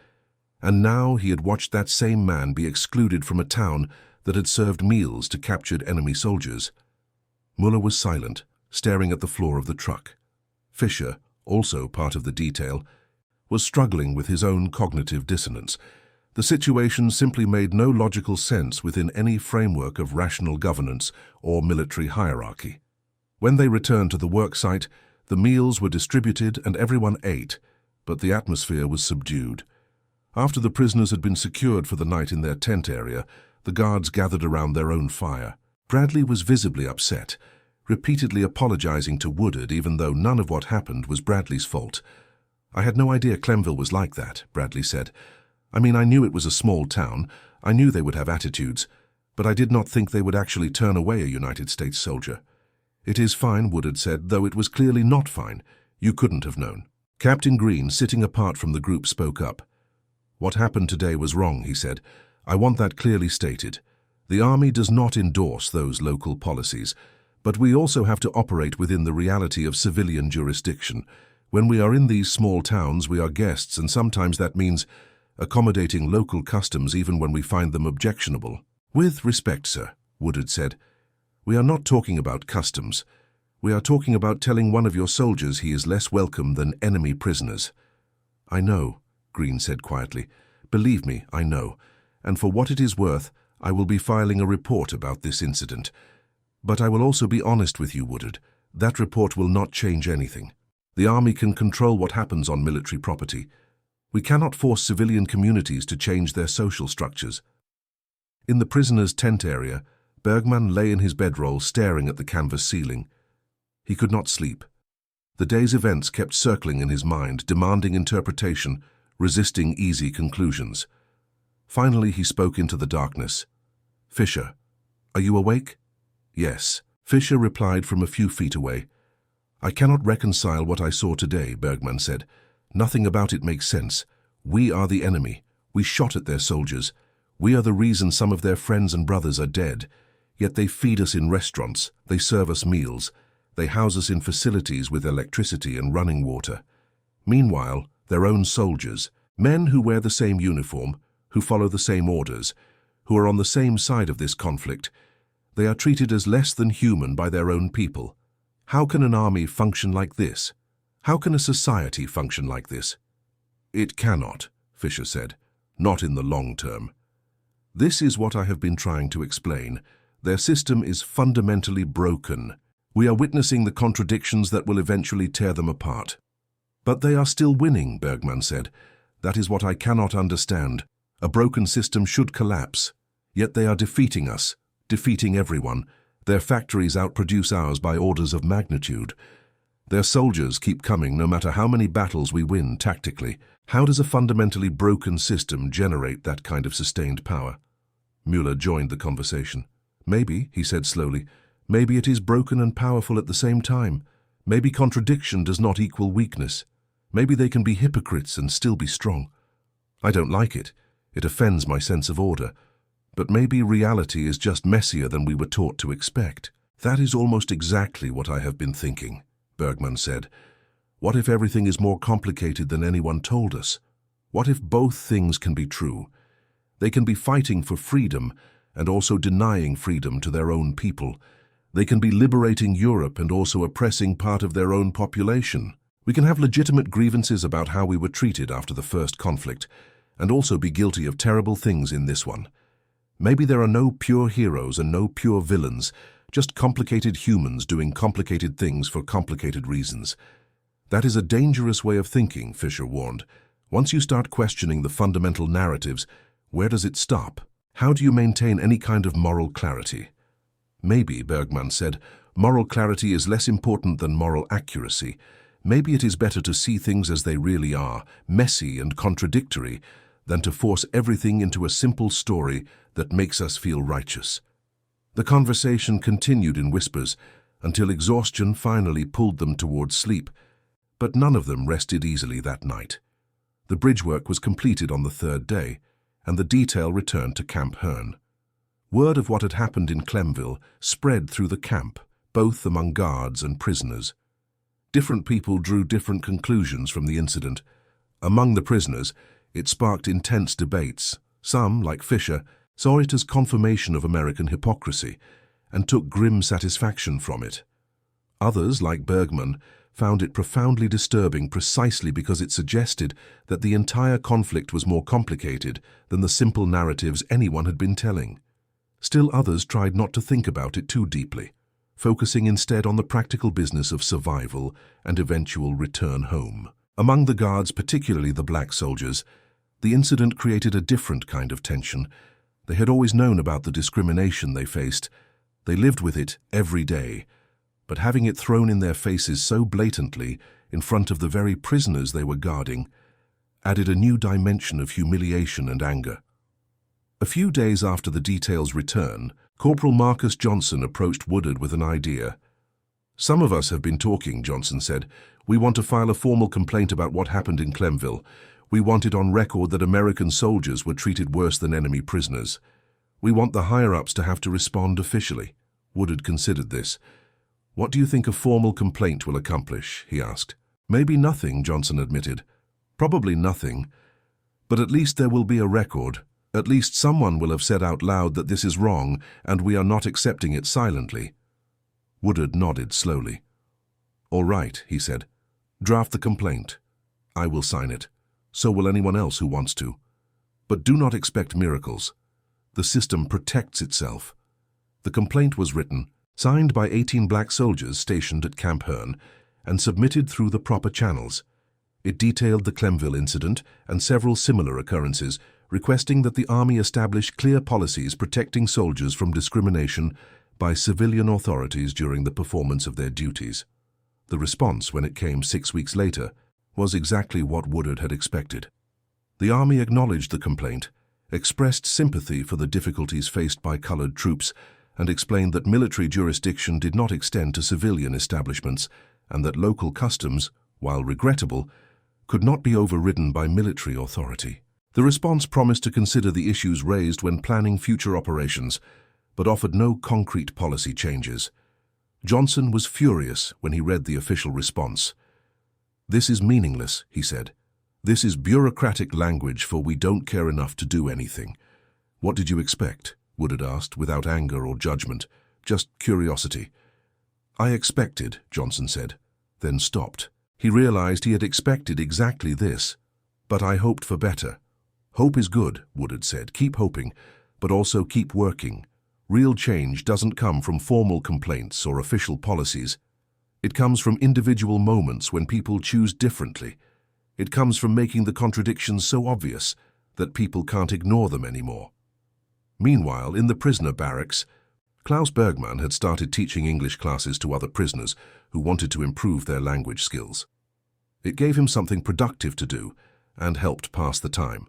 And now he had watched that same man be excluded from a town that had served meals to captured enemy soldiers. Muller was silent, staring at the floor of the truck. Fischer, also part of the detail, was struggling with his own cognitive dissonance. The situation simply made no logical sense within any framework of rational governance or military hierarchy. When they returned to the work site, the meals were distributed and everyone ate, but the atmosphere was subdued. After the prisoners had been secured for the night in their tent area, The guards gathered around their own fire. Bradley was visibly upset, repeatedly apologizing to Woodard even though none of what happened was Bradley's fault. "I had no idea Clemville was like that," Bradley said. "I mean, I knew it was a small town. I knew they would have attitudes, but I did not think they would actually turn away a United States soldier." "It is fine," Woodard said, "though it was clearly not fine. You couldn't have known." Captain Green, sitting apart from the group, spoke up. "What happened today was wrong," he said. "I want that clearly stated. The Army does not endorse those local policies, but we also have to operate within the reality of civilian jurisdiction. When we are in these small towns, we are guests, and sometimes that means accommodating local customs even when we find them objectionable." "With respect, sir," Woodard said, "we are not talking about customs. We are talking about telling one of your soldiers he is less welcome than enemy prisoners." "I know," Green said quietly. "Believe me, I know. And for what it is worth, I will be filing a report about this incident. But I will also be honest with you, Woodard. That report will not change anything. The Army can control what happens on military property. We cannot force civilian communities to change their social structures." In the prisoner's tent area, Bergman lay in his bedroll staring at the canvas ceiling. He could not sleep. The day's events kept circling in his mind, demanding interpretation, resisting easy conclusions. Finally, he spoke into the darkness. "Fisher, are you awake?" "Yes," Fisher replied from a few feet away. "I cannot reconcile what I saw today," Bergman said. "Nothing about it makes sense. We are the enemy. We shot at their soldiers. We are the reason some of their friends and brothers are dead. Yet they feed us in restaurants. They serve us meals. They house us in facilities with electricity and running water. Meanwhile, their own soldiers, men who wear the same uniform, who follow the same orders, who are on the same side of this conflict, they are treated as less than human by their own people. How can an army function like this? How can a society function like this?" "It cannot," Fisher said. "Not in the long term. This is what I have been trying to explain. Their system is fundamentally broken. We are witnessing the contradictions that will eventually tear them apart." "But they are still winning," Bergman said. "That is what I cannot understand. A broken system should collapse. Yet they are defeating us, defeating everyone. Their factories outproduce ours by orders of magnitude. Their soldiers keep coming no matter how many battles we win tactically. How does a fundamentally broken system generate that kind of sustained power?" Mueller joined the conversation. "Maybe," he said slowly, "maybe it is broken and powerful at the same time. Maybe contradiction does not equal weakness. Maybe they can be hypocrites and still be strong. I don't like it. It offends my sense of order. But maybe reality is just messier than we were taught to expect." "That is almost exactly what I have been thinking," Bergman said. "What if everything is more complicated than anyone told us? What if both things can be true? They can be fighting for freedom and also denying freedom to their own people. They can be liberating Europe and also oppressing part of their own population. We can have legitimate grievances about how we were treated after the first conflict, and also be guilty of terrible things in this one. Maybe there are no pure heroes and no pure villains, just complicated humans doing complicated things for complicated reasons." "That is a dangerous way of thinking," Fisher warned. "Once you start questioning the fundamental narratives, where does it stop? How do you maintain any kind of moral clarity?" "Maybe," Bergman said, "moral clarity is less important than moral accuracy. Maybe it is better to see things as they really are, messy and contradictory, than to force everything into a simple story that makes us feel righteous." The conversation continued in whispers until exhaustion finally pulled them towards sleep, but none of them rested easily that night. The bridge work was completed on the third day, and the detail returned to Camp Hearn. Word of what had happened in Clemville spread through the camp, both among guards and prisoners. Different people drew different conclusions from the incident. Among the prisoners, it sparked intense debates. Some, like Fisher, saw it as confirmation of American hypocrisy and took grim satisfaction from it. Others, like Bergman, found it profoundly disturbing precisely because it suggested that the entire conflict was more complicated than the simple narratives anyone had been telling. Still others tried not to think about it too deeply, focusing instead on the practical business of survival and eventual return home. Among the guards, particularly the black soldiers, the incident created a different kind of tension. They had always known about the discrimination they faced. They lived with it every day. But having it thrown in their faces so blatantly, in front of the very prisoners they were guarding, added a new dimension of humiliation and anger. A few days after the detail's return, Corporal Marcus Johnson approached Woodard with an idea. "Some of us have been talking," Johnson said. "We want to file a formal complaint about what happened in Clemville. We want it on record that American soldiers were treated worse than enemy prisoners. We want the higher-ups to have to respond officially." Woodard considered this. "What do you think a formal complaint will accomplish?" he asked. "Maybe nothing," Johnson admitted. "Probably nothing. But at least there will be a record. At least someone will have said out loud that this is wrong and we are not accepting it silently." Woodard nodded slowly. "All right," he said. "Draft the complaint. I will sign it. So will anyone else who wants to. But do not expect miracles. The system protects itself." The complaint was written, signed by 18 black soldiers stationed at Camp Hearn, and submitted through the proper channels. It detailed the Clemville incident and several similar occurrences, requesting that the Army establish clear policies protecting soldiers from discrimination by civilian authorities during the performance of their duties. The response, when it came 6 weeks later, was exactly what Woodard had expected. The Army acknowledged the complaint, expressed sympathy for the difficulties faced by colored troops, and explained that military jurisdiction did not extend to civilian establishments, and that local customs, while regrettable, could not be overridden by military authority. The response promised to consider the issues raised when planning future operations, but offered no concrete policy changes. Johnson was furious when he read the official response. "This is meaningless," he said. "This is bureaucratic language for we don't care enough to do anything." "What did you expect?" Woodard asked, without anger or judgment, just curiosity. "I expected," Johnson said, then stopped. He realized he had expected exactly this. "But I hoped for better." "Hope is good," Woodard said. "Keep hoping, but also keep working. Real change doesn't come from formal complaints or official policies. It comes from individual moments when people choose differently. It comes from making the contradictions so obvious that people can't ignore them anymore." Meanwhile, in the prisoner barracks, Klaus Bergmann had started teaching English classes to other prisoners who wanted to improve their language skills. It gave him something productive to do and helped pass the time.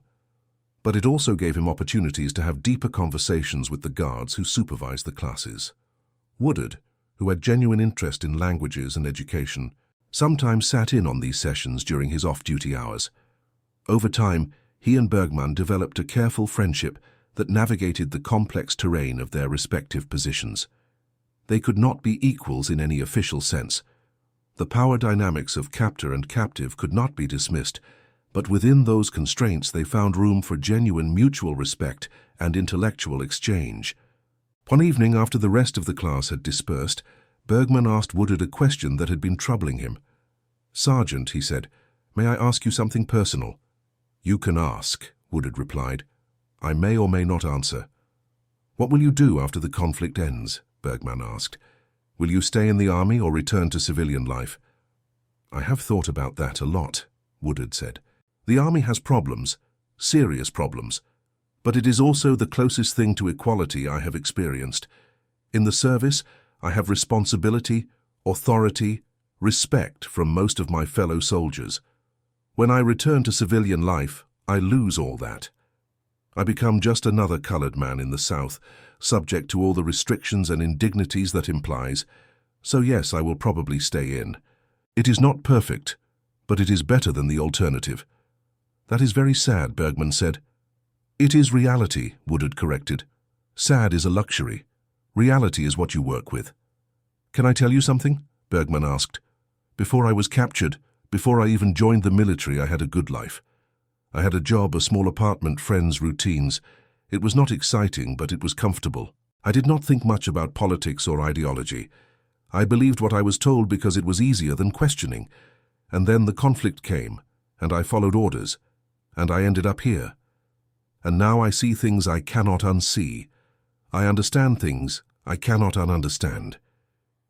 But it also gave him opportunities to have deeper conversations with the guards who supervised the classes. Woodard, who had genuine interest in languages and education, sometimes sat in on these sessions during his off-duty hours. Over time, he and Bergmann developed a careful friendship that navigated the complex terrain of their respective positions. They could not be equals in any official sense. The power dynamics of captor and captive could not be dismissed, but within those constraints they found room for genuine mutual respect and intellectual exchange. One evening, after the rest of the class had dispersed, Bergmann asked Woodard a question that had been troubling him. "Sergeant," he said, "may I ask you something personal?" "You can ask," Woodard replied. "I may or may not answer." "What will you do after the conflict ends?" Bergmann asked. "Will you stay in the army or return to civilian life?" "I have thought about that a lot," Woodard said. "The army has problems, serious problems, but it is also the closest thing to equality I have experienced. In the service, I have responsibility, authority, respect from most of my fellow soldiers. When I return to civilian life, I lose all that. I become just another colored man in the South, subject to all the restrictions and indignities that implies. So yes, I will probably stay in. It is not perfect, but it is better than the alternative." "That is very sad," Bergmann said. "It is reality," Woodard corrected. "Sad is a luxury. Reality is what you work with." "Can I tell you something?" Bergmann asked. "Before I was captured, before I even joined the military, I had a good life. I had a job, a small apartment, friends, routines. It was not exciting, but it was comfortable. I did not think much about politics or ideology. I believed what I was told because it was easier than questioning. And then the conflict came, and I followed orders, and I ended up here. And now I see things I cannot unsee. I understand things I cannot ununderstand.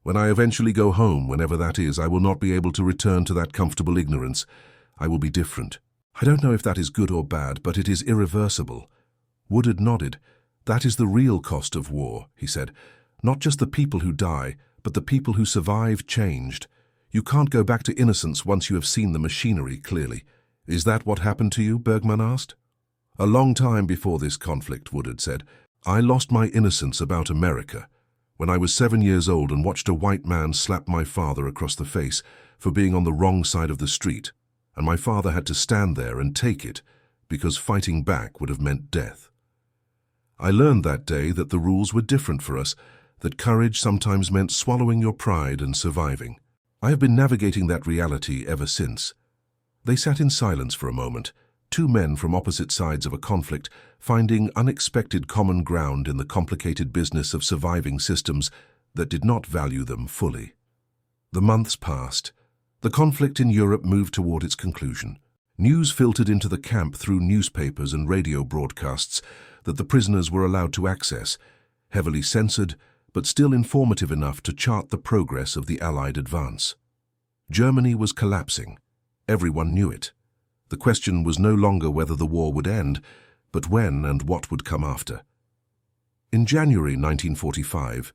When I eventually go home, whenever that is, I will not be able to return to that comfortable ignorance. I will be different. I don't know if that is good or bad, but it is irreversible." Woodard nodded. That is the real cost of war, he said. Not just the people who die, but the people who survive changed. You can't go back to innocence once you have seen the machinery clearly. Is that what happened to you? Bergman asked. A long time before this conflict, Woodard said. I lost my innocence about America when I was 7 years old and watched a white man slap my father across the face for being on the wrong side of the street, and my father had to stand there and take it because fighting back would have meant death. I learned that day that the rules were different for us, that courage sometimes meant swallowing your pride and surviving. I have been navigating that reality ever since. They sat in silence for a moment, two men from opposite sides of a conflict, finding unexpected common ground in the complicated business of surviving systems that did not value them fully. The months passed. The conflict in Europe moved toward its conclusion. News filtered into the camp through newspapers and radio broadcasts that the prisoners were allowed to access, heavily censored, but still informative enough to chart the progress of the Allied advance. Germany was collapsing. Everyone knew it. The question was no longer whether the war would end, but when and what would come after. In January 1945,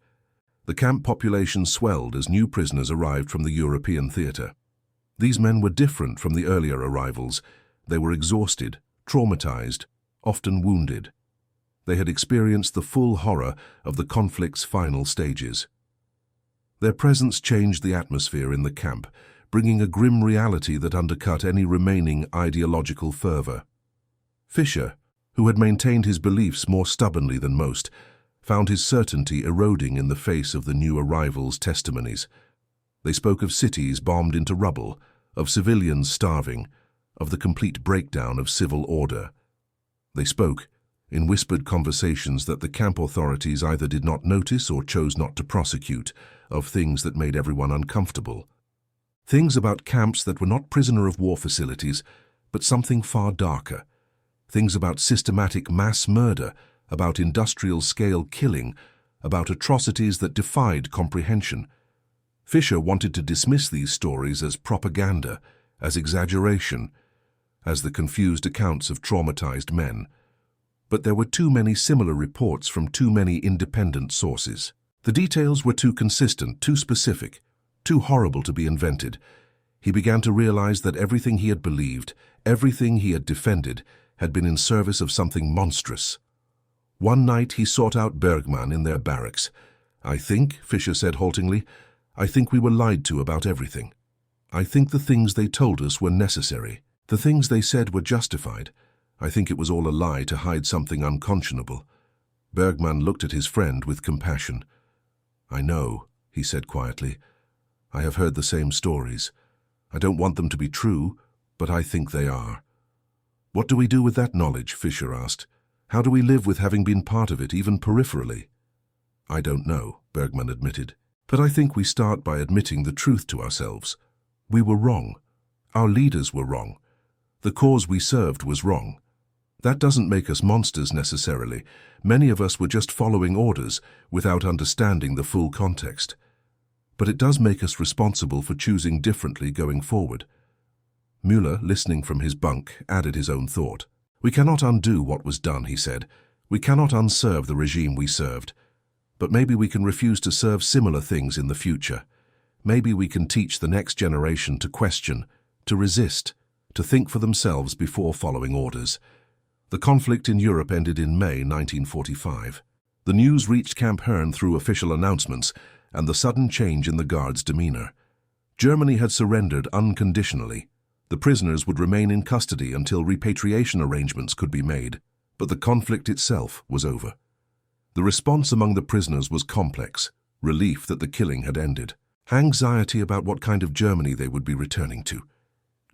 the camp population swelled as new prisoners arrived from the European theatre. These men were different from the earlier arrivals. They were exhausted, traumatized, often wounded. They had experienced the full horror of the conflict's final stages. Their presence changed the atmosphere in the camp, bringing a grim reality that undercut any remaining ideological fervor. Fischer, who had maintained his beliefs more stubbornly than most, found his certainty eroding in the face of the new arrivals' testimonies. They spoke of cities bombed into rubble, of civilians starving, of the complete breakdown of civil order. They spoke, in whispered conversations that the camp authorities either did not notice or chose not to prosecute, of things that made everyone uncomfortable. Things about camps that were not prisoner-of-war facilities, but something far darker. Things about systematic mass murder, about industrial-scale killing, about atrocities that defied comprehension. Fischer wanted to dismiss these stories as propaganda, as exaggeration, as the confused accounts of traumatized men. But there were too many similar reports from too many independent sources. The details were too consistent, too specific, too horrible to be invented. He began to realize that everything he had believed, everything he had defended, had been in service of something monstrous. One night he sought out Bergman in their barracks. I think, Fischer said haltingly, I think we were lied to about everything. I think the things they told us were necessary. The things they said were justified. I think it was all a lie to hide something unconscionable. Bergman looked at his friend with compassion. I know, he said quietly. I have heard the same stories. I don't want them to be true, but I think they are. What do we do with that knowledge? Fischer asked. How do we live with having been part of it, even peripherally? I don't know, Bergman admitted. But I think we start by admitting the truth to ourselves. We were wrong. Our leaders were wrong. The cause we served was wrong. That doesn't make us monsters necessarily. Many of us were just following orders without understanding the full context. But it does make us responsible for choosing differently going forward. Müller, listening from his bunk, added his own thought. We cannot undo what was done, he said. We cannot unserve the regime we served. But maybe we can refuse to serve similar things in the future. Maybe we can teach the next generation to question, to resist, to think for themselves before following orders. The conflict in Europe ended in May 1945. The news reached Camp Herne through official announcements and the sudden change in the guards' demeanor. Germany had surrendered unconditionally. The prisoners would remain in custody until repatriation arrangements could be made, but the conflict itself was over. The response among the prisoners was complex: relief that the killing had ended, anxiety about what kind of Germany they would be returning to,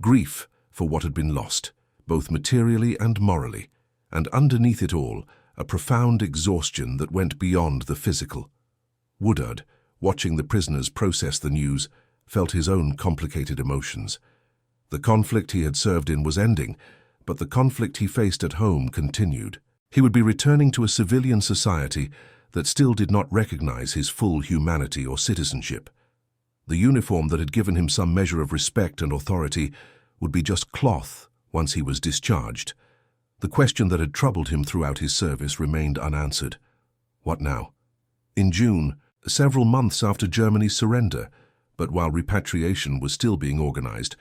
grief for what had been lost, both materially and morally, and underneath it all, a profound exhaustion that went beyond the physical. Woodard, watching the prisoners process the news, felt his own complicated emotions. The conflict he had served in was ending, but the conflict he faced at home continued. He would be returning to a civilian society that still did not recognize his full humanity or citizenship. The uniform that had given him some measure of respect and authority would be just cloth once he was discharged. The question that had troubled him throughout his service remained unanswered. What now? In June, several months after Germany's surrender, but while repatriation was still being organized,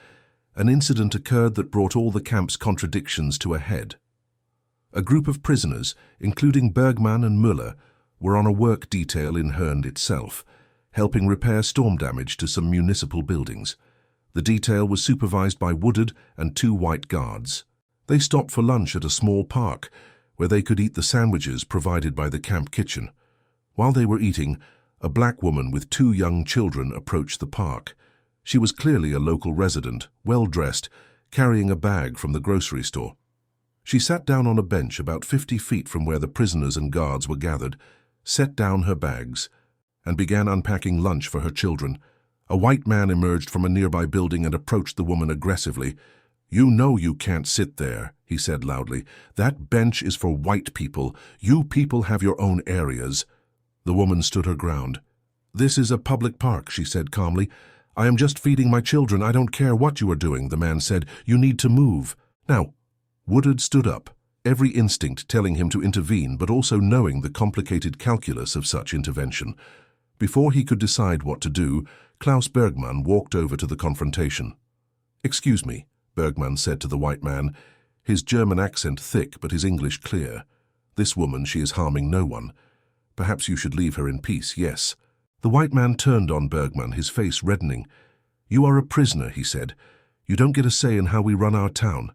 an incident occurred that brought all the camp's contradictions to a head. A group of prisoners, including Bergman and Müller, were on a work detail in Herne itself, helping repair storm damage to some municipal buildings. The detail was supervised by Woodard and 2 white guards. They stopped for lunch at a small park, where they could eat the sandwiches provided by the camp kitchen. While they were eating, a black woman with 2 young children approached the park. She was clearly a local resident, well-dressed, carrying a bag from the grocery store. She sat down on a bench about 50 feet from where the prisoners and guards were gathered, set down her bags, and began unpacking lunch for her children. A white man emerged from a nearby building and approached the woman aggressively. "You know you can't sit there," he said loudly. "That bench is for white people. You people have your own areas." The woman stood her ground. "This is a public park," she said calmly. "I am just feeding my children. I don't care what you are doing," the man said. "You need to move. Now." Woodard stood up, every instinct telling him to intervene, but also knowing the complicated calculus of such intervention. Before he could decide what to do, Klaus Bergman walked over to the confrontation. "Excuse me," Bergman said to the white man, his German accent thick but his English clear. "This woman, she is harming no one. Perhaps you should leave her in peace, yes." The white man turned on Bergman, his face reddening. "You are a prisoner," he said. "You don't get a say in how we run our town.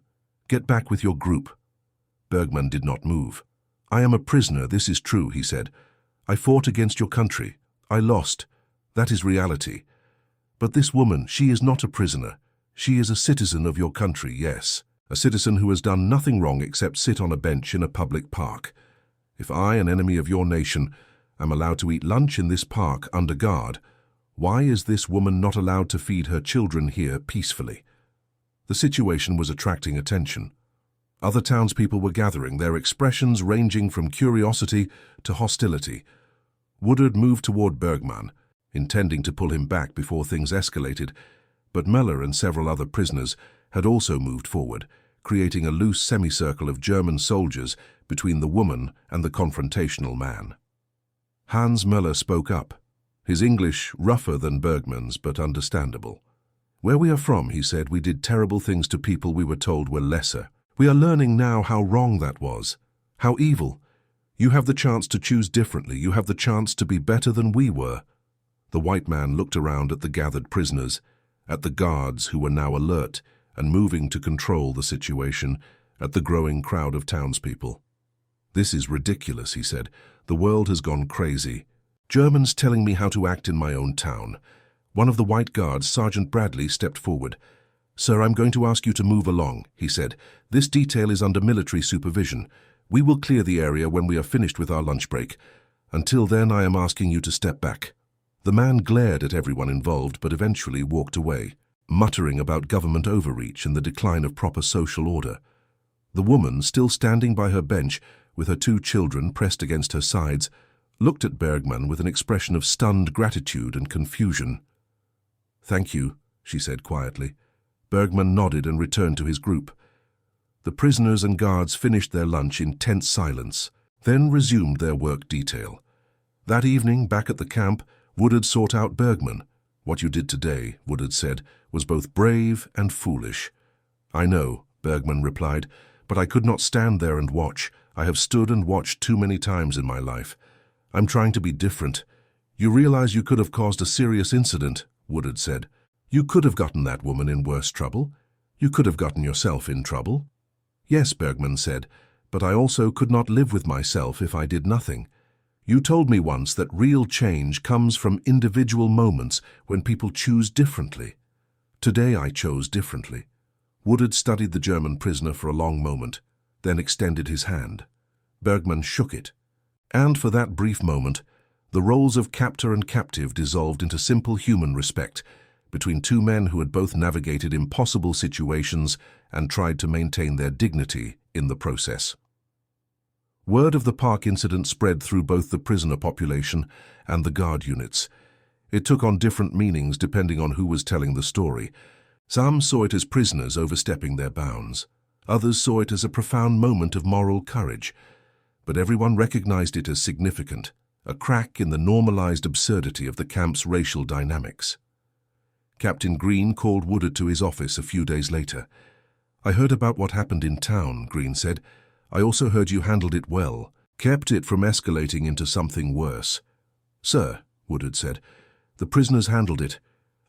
Get back with your group." Bergman did not move. "I am a prisoner, this is true," he said. "I fought against your country. I lost. That is reality. But this woman, she is not a prisoner. She is a citizen of your country, yes. A citizen who has done nothing wrong except sit on a bench in a public park. If I, an enemy of your nation, am allowed to eat lunch in this park under guard, why is this woman not allowed to feed her children here peacefully?" The situation was attracting attention. Other townspeople were gathering, their expressions ranging from curiosity to hostility. Woodard moved toward Bergman, intending to pull him back before things escalated, but Müller and several other prisoners had also moved forward, creating a loose semicircle of German soldiers between the woman and the confrontational man. Hans Müller spoke up, his English rougher than Bergman's but understandable. "Where we are from," he said, "we did terrible things to people we were told were lesser. We are learning now how wrong that was, how evil. You have the chance to choose differently. You have the chance to be better than we were." The white man looked around at the gathered prisoners, at the guards who were now alert and moving to control the situation, at the growing crowd of townspeople. "This is ridiculous," he said. "The world has gone crazy. Germans telling me how to act in my own town." One of the white guards, Sergeant Bradley, stepped forward. "Sir, I'm going to ask you to move along," he said. "This detail is under military supervision. We will clear the area when we are finished with our lunch break. Until then, I am asking you to step back." The man glared at everyone involved, but eventually walked away, muttering about government overreach and the decline of proper social order. The woman, still standing by her bench, with her 2 children pressed against her sides, looked at Bergman with an expression of stunned gratitude and confusion. "Thank you," she said quietly. Bergman nodded and returned to his group. The prisoners and guards finished their lunch in tense silence, then resumed their work detail. That evening, back at the camp, Woodard sought out Bergman. "What you did today," Woodard said, "was both brave and foolish." "I know," Bergman replied, "but I could not stand there and watch. I have stood and watched too many times in my life. I'm trying to be different." "You realize you could have caused a serious incident," Woodard said. "You could have gotten that woman in worse trouble. You could have gotten yourself in trouble." "Yes," Bergman said, "but I also could not live with myself if I did nothing. You told me once that real change comes from individual moments when people choose differently. Today I chose differently." Woodard studied the German prisoner for a long moment, then extended his hand. Bergman shook it. And for that brief moment, the roles of captor and captive dissolved into simple human respect between 2 men who had both navigated impossible situations and tried to maintain their dignity in the process. Word of the park incident spread through both the prisoner population and the guard units. It took on different meanings depending on who was telling the story. Some saw it as prisoners overstepping their bounds. Others saw it as a profound moment of moral courage, but everyone recognized it as significant, a crack in the normalized absurdity of the camp's racial dynamics. Captain Green called Woodard to his office a few days later. "I heard about what happened in town," Green said. "I also heard you handled it well, kept it from escalating into something worse." "Sir," Woodard said, "the prisoners handled it.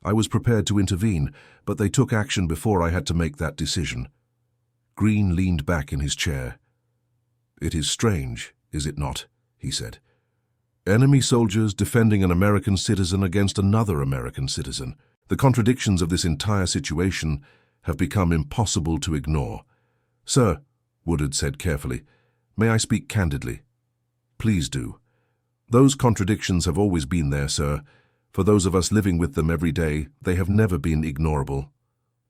I was prepared to intervene, but they took action before I had to make that decision." Green leaned back in his chair. "It is strange, is it not?" he said. "Enemy soldiers defending an American citizen against another American citizen. The contradictions of this entire situation have become impossible to ignore." "Sir," Woodard said carefully, "may I speak candidly?" "Please do." "Those contradictions have always been there, sir. For those of us living with them every day, they have never been ignorable.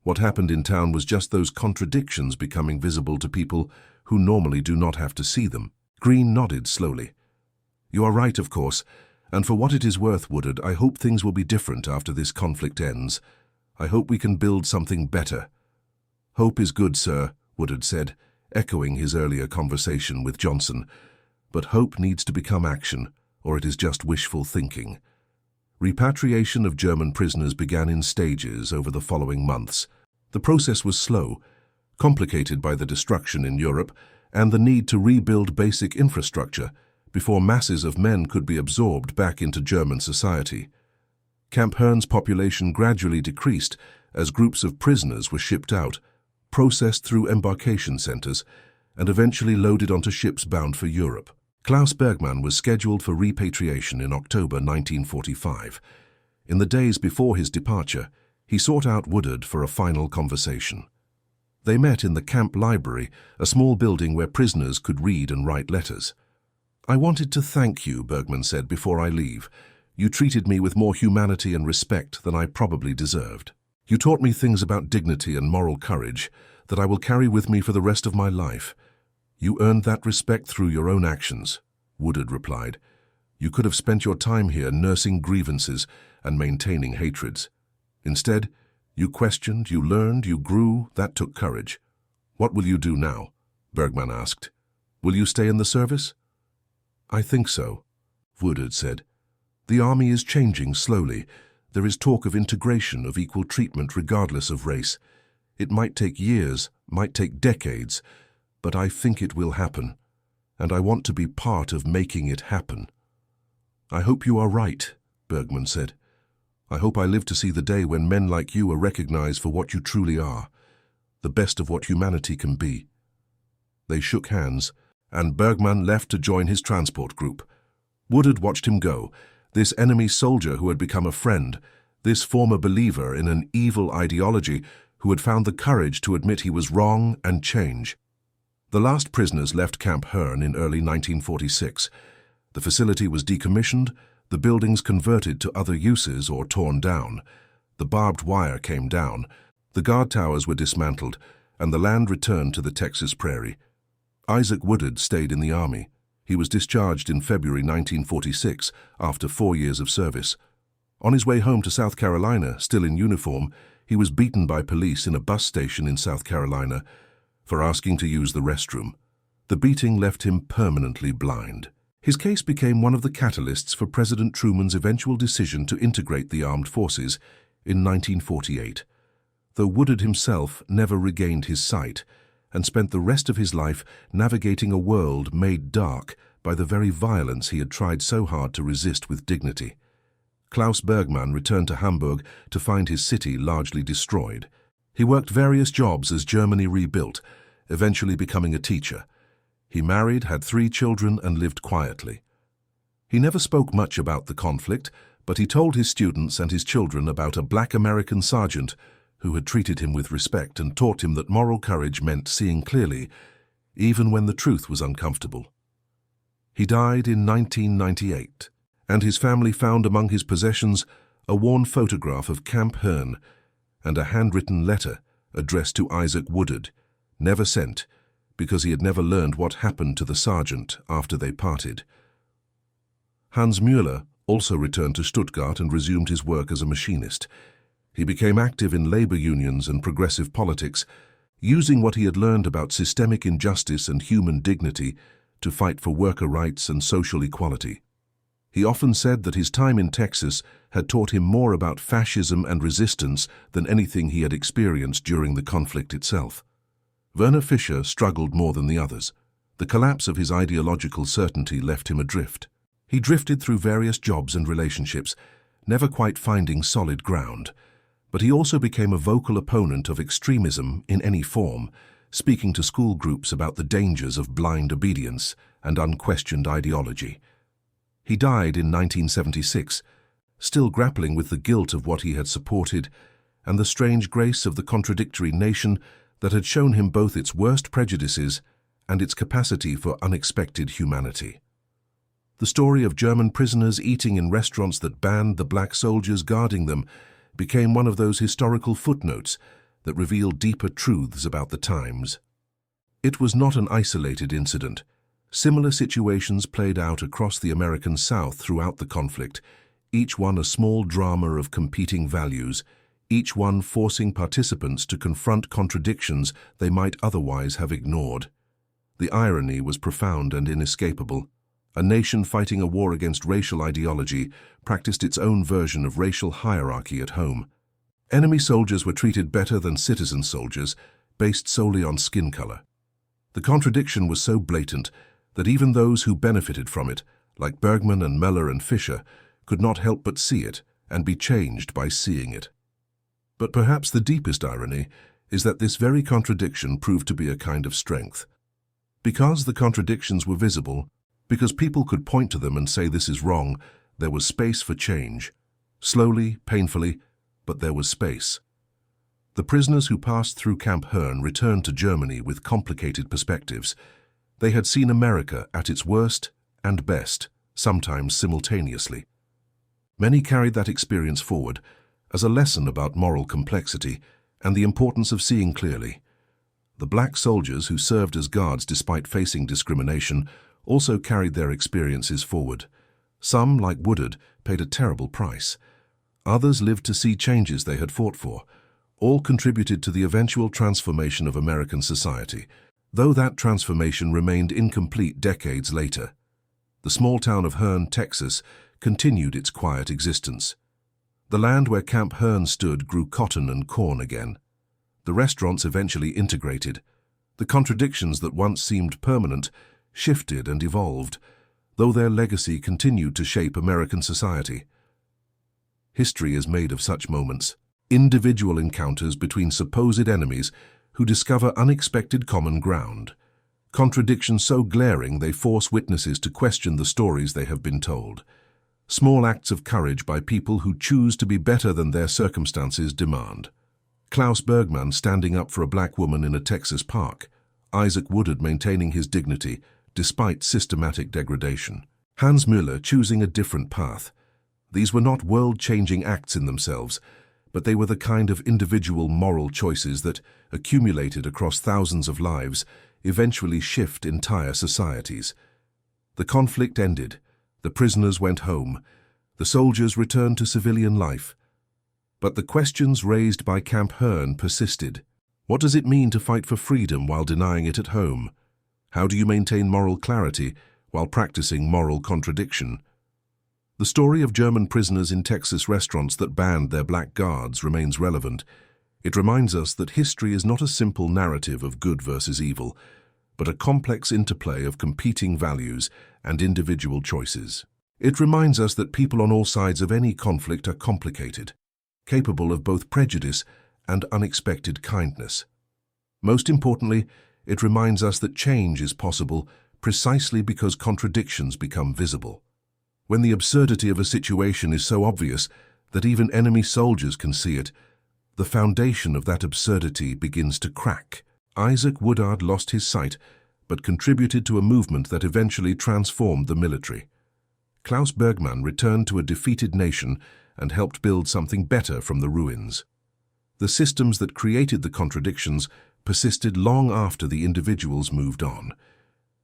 What happened in town was just those contradictions becoming visible to people who normally do not have to see them." Green nodded slowly. "You are right, of course, and for what it is worth, Woodard, I hope things will be different after this conflict ends. I hope we can build something better." "Hope is good, sir," Woodard said, echoing his earlier conversation with Johnson. "But hope needs to become action, or it is just wishful thinking." Repatriation of German prisoners began in stages over the following months. The process was slow, complicated by the destruction in Europe and the need to rebuild basic infrastructure before masses of men could be absorbed back into German society. Camp Hern's population gradually decreased as groups of prisoners were shipped out, processed through embarkation centers, and eventually loaded onto ships bound for Europe. Klaus Bergmann was scheduled for repatriation in October 1945. In the days before his departure, he sought out Woodard for a final conversation. They met in the camp library, a small building where prisoners could read and write letters. "I wanted to thank you," Bergmann said, "before I leave. You treated me with more humanity and respect than I probably deserved. You taught me things about dignity and moral courage that I will carry with me for the rest of my life. You earned that respect through your own actions," Woodard replied. "You could have spent your time here nursing grievances and maintaining hatreds. Instead, you questioned, you learned, you grew. That took courage. What will you do now?" Bergmann asked. "Will you stay in the service?" "I think so," Woodard said. "The army is changing slowly. There is talk of integration, of equal treatment regardless of race. It might take years, might take decades, but I think it will happen, and I want to be part of making it happen." "I hope you are right," Bergmann said. "I hope I live to see the day when men like you are recognized for what you truly are, the best of what humanity can be." They shook hands, and Bergmann left to join his transport group. Woodard watched him go, this enemy soldier who had become a friend, this former believer in an evil ideology who had found the courage to admit he was wrong and change. The last prisoners left Camp Hern in early 1946. The facility was decommissioned, the buildings converted to other uses or torn down. The barbed wire came down, the guard towers were dismantled, and the land returned to the Texas prairie. Isaac Woodard stayed in the Army. He was discharged in February 1946 after 4 years of service. On his way home to South Carolina, still in uniform, he was beaten by police in a bus station in South Carolina for asking to use the restroom. The beating left him permanently blind. His case became one of the catalysts for President Truman's eventual decision to integrate the armed forces in 1948. Though Woodard himself never regained his sight and spent the rest of his life navigating a world made dark by the very violence he had tried so hard to resist with dignity. Klaus Bergmann returned to Hamburg to find his city largely destroyed. He worked various jobs as Germany rebuilt, eventually becoming a teacher. He married, had 3 children, and lived quietly. He never spoke much about the conflict, but he told his students and his children about a black American sergeant who had treated him with respect and taught him that moral courage meant seeing clearly, even when the truth was uncomfortable. He died in 1998, and his family found among his possessions a worn photograph of Camp Hern and a handwritten letter addressed to Isaac Woodard, never sent, because he had never learned what happened to the sergeant after they parted. Hans Müller also returned to Stuttgart and resumed his work as a machinist. He became active in labor unions and progressive politics, using what he had learned about systemic injustice and human dignity to fight for worker rights and social equality. He often said that his time in Texas had taught him more about fascism and resistance than anything he had experienced during the conflict itself. Werner Fischer struggled more than the others. The collapse of his ideological certainty left him adrift. He drifted through various jobs and relationships, never quite finding solid ground. But he also became a vocal opponent of extremism in any form, speaking to school groups about the dangers of blind obedience and unquestioned ideology. He died in 1976, still grappling with the guilt of what he had supported and the strange grace of the contradictory nation that had shown him both its worst prejudices and its capacity for unexpected humanity. The story of German prisoners eating in restaurants that banned the black soldiers guarding them became one of those historical footnotes that revealed deeper truths about the times. It was not an isolated incident. Similar situations played out across the American South throughout the conflict, each one a small drama of competing values, each one forcing participants to confront contradictions they might otherwise have ignored. The irony was profound and inescapable. A nation fighting a war against racial ideology practiced its own version of racial hierarchy at home. Enemy soldiers were treated better than citizen soldiers, based solely on skin color. The contradiction was so blatant that even those who benefited from it, like Bergman and Meller and Fischer, could not help but see it and be changed by seeing it. But perhaps the deepest irony is that this very contradiction proved to be a kind of strength. Because the contradictions were visible, because people could point to them and say this is wrong, there was space for change. Slowly, painfully, but there was space. The prisoners who passed through Camp Hearn returned to Germany with complicated perspectives. They had seen America at its worst and best, sometimes simultaneously. Many carried that experience forward as a lesson about moral complexity and the importance of seeing clearly. The black soldiers who served as guards despite facing discrimination also carried their experiences forward. Some, like Woodard, paid a terrible price. Others lived to see changes they had fought for. All contributed to the eventual transformation of American society, though that transformation remained incomplete decades later. The small town of Hearn, Texas, continued its quiet existence. The land where Camp Hearn stood grew cotton and corn again. The restaurants eventually integrated. The contradictions that once seemed permanent shifted and evolved, though their legacy continued to shape American society. History is made of such moments, individual encounters between supposed enemies who discover unexpected common ground, contradictions so glaring they force witnesses to question the stories they have been told, small acts of courage by people who choose to be better than their circumstances demand. Klaus Bergman standing up for a black woman in a Texas park, Isaac Woodard maintaining his dignity despite systematic degradation, Hans Müller choosing a different path. These were not world-changing acts in themselves, but they were the kind of individual moral choices that, accumulated across thousands of lives, eventually shift entire societies. The conflict ended, the prisoners went home, the soldiers returned to civilian life. But the questions raised by Camp Hearn persisted. What does it mean to fight for freedom while denying it at home? How do you maintain moral clarity while practicing moral contradiction? The story of German prisoners in Texas restaurants that banned their black guards remains relevant. It reminds us that history is not a simple narrative of good versus evil, but a complex interplay of competing values and individual choices. It reminds us that people on all sides of any conflict are complicated, capable of both prejudice and unexpected kindness. Most importantly, it reminds us that change is possible precisely because contradictions become visible. When the absurdity of a situation is so obvious that even enemy soldiers can see it, the foundation of that absurdity begins to crack. Isaac Woodard lost his sight, but contributed to a movement that eventually transformed the military. Klaus Bergman returned to a defeated nation and helped build something better from the ruins. The systems that created the contradictions persisted long after the individuals moved on.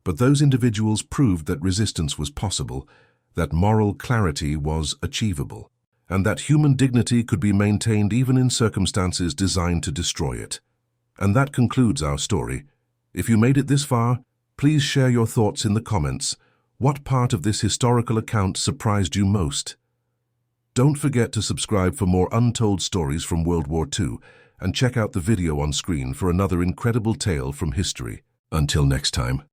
But those individuals proved that resistance was possible, that moral clarity was achievable, and that human dignity could be maintained even in circumstances designed to destroy it. And that concludes our story. If you made it this far, please share your thoughts in the comments. What part of this historical account surprised you most? Don't forget to subscribe for more untold stories from World War II and check out the video on screen for another incredible tale from history. Until next time.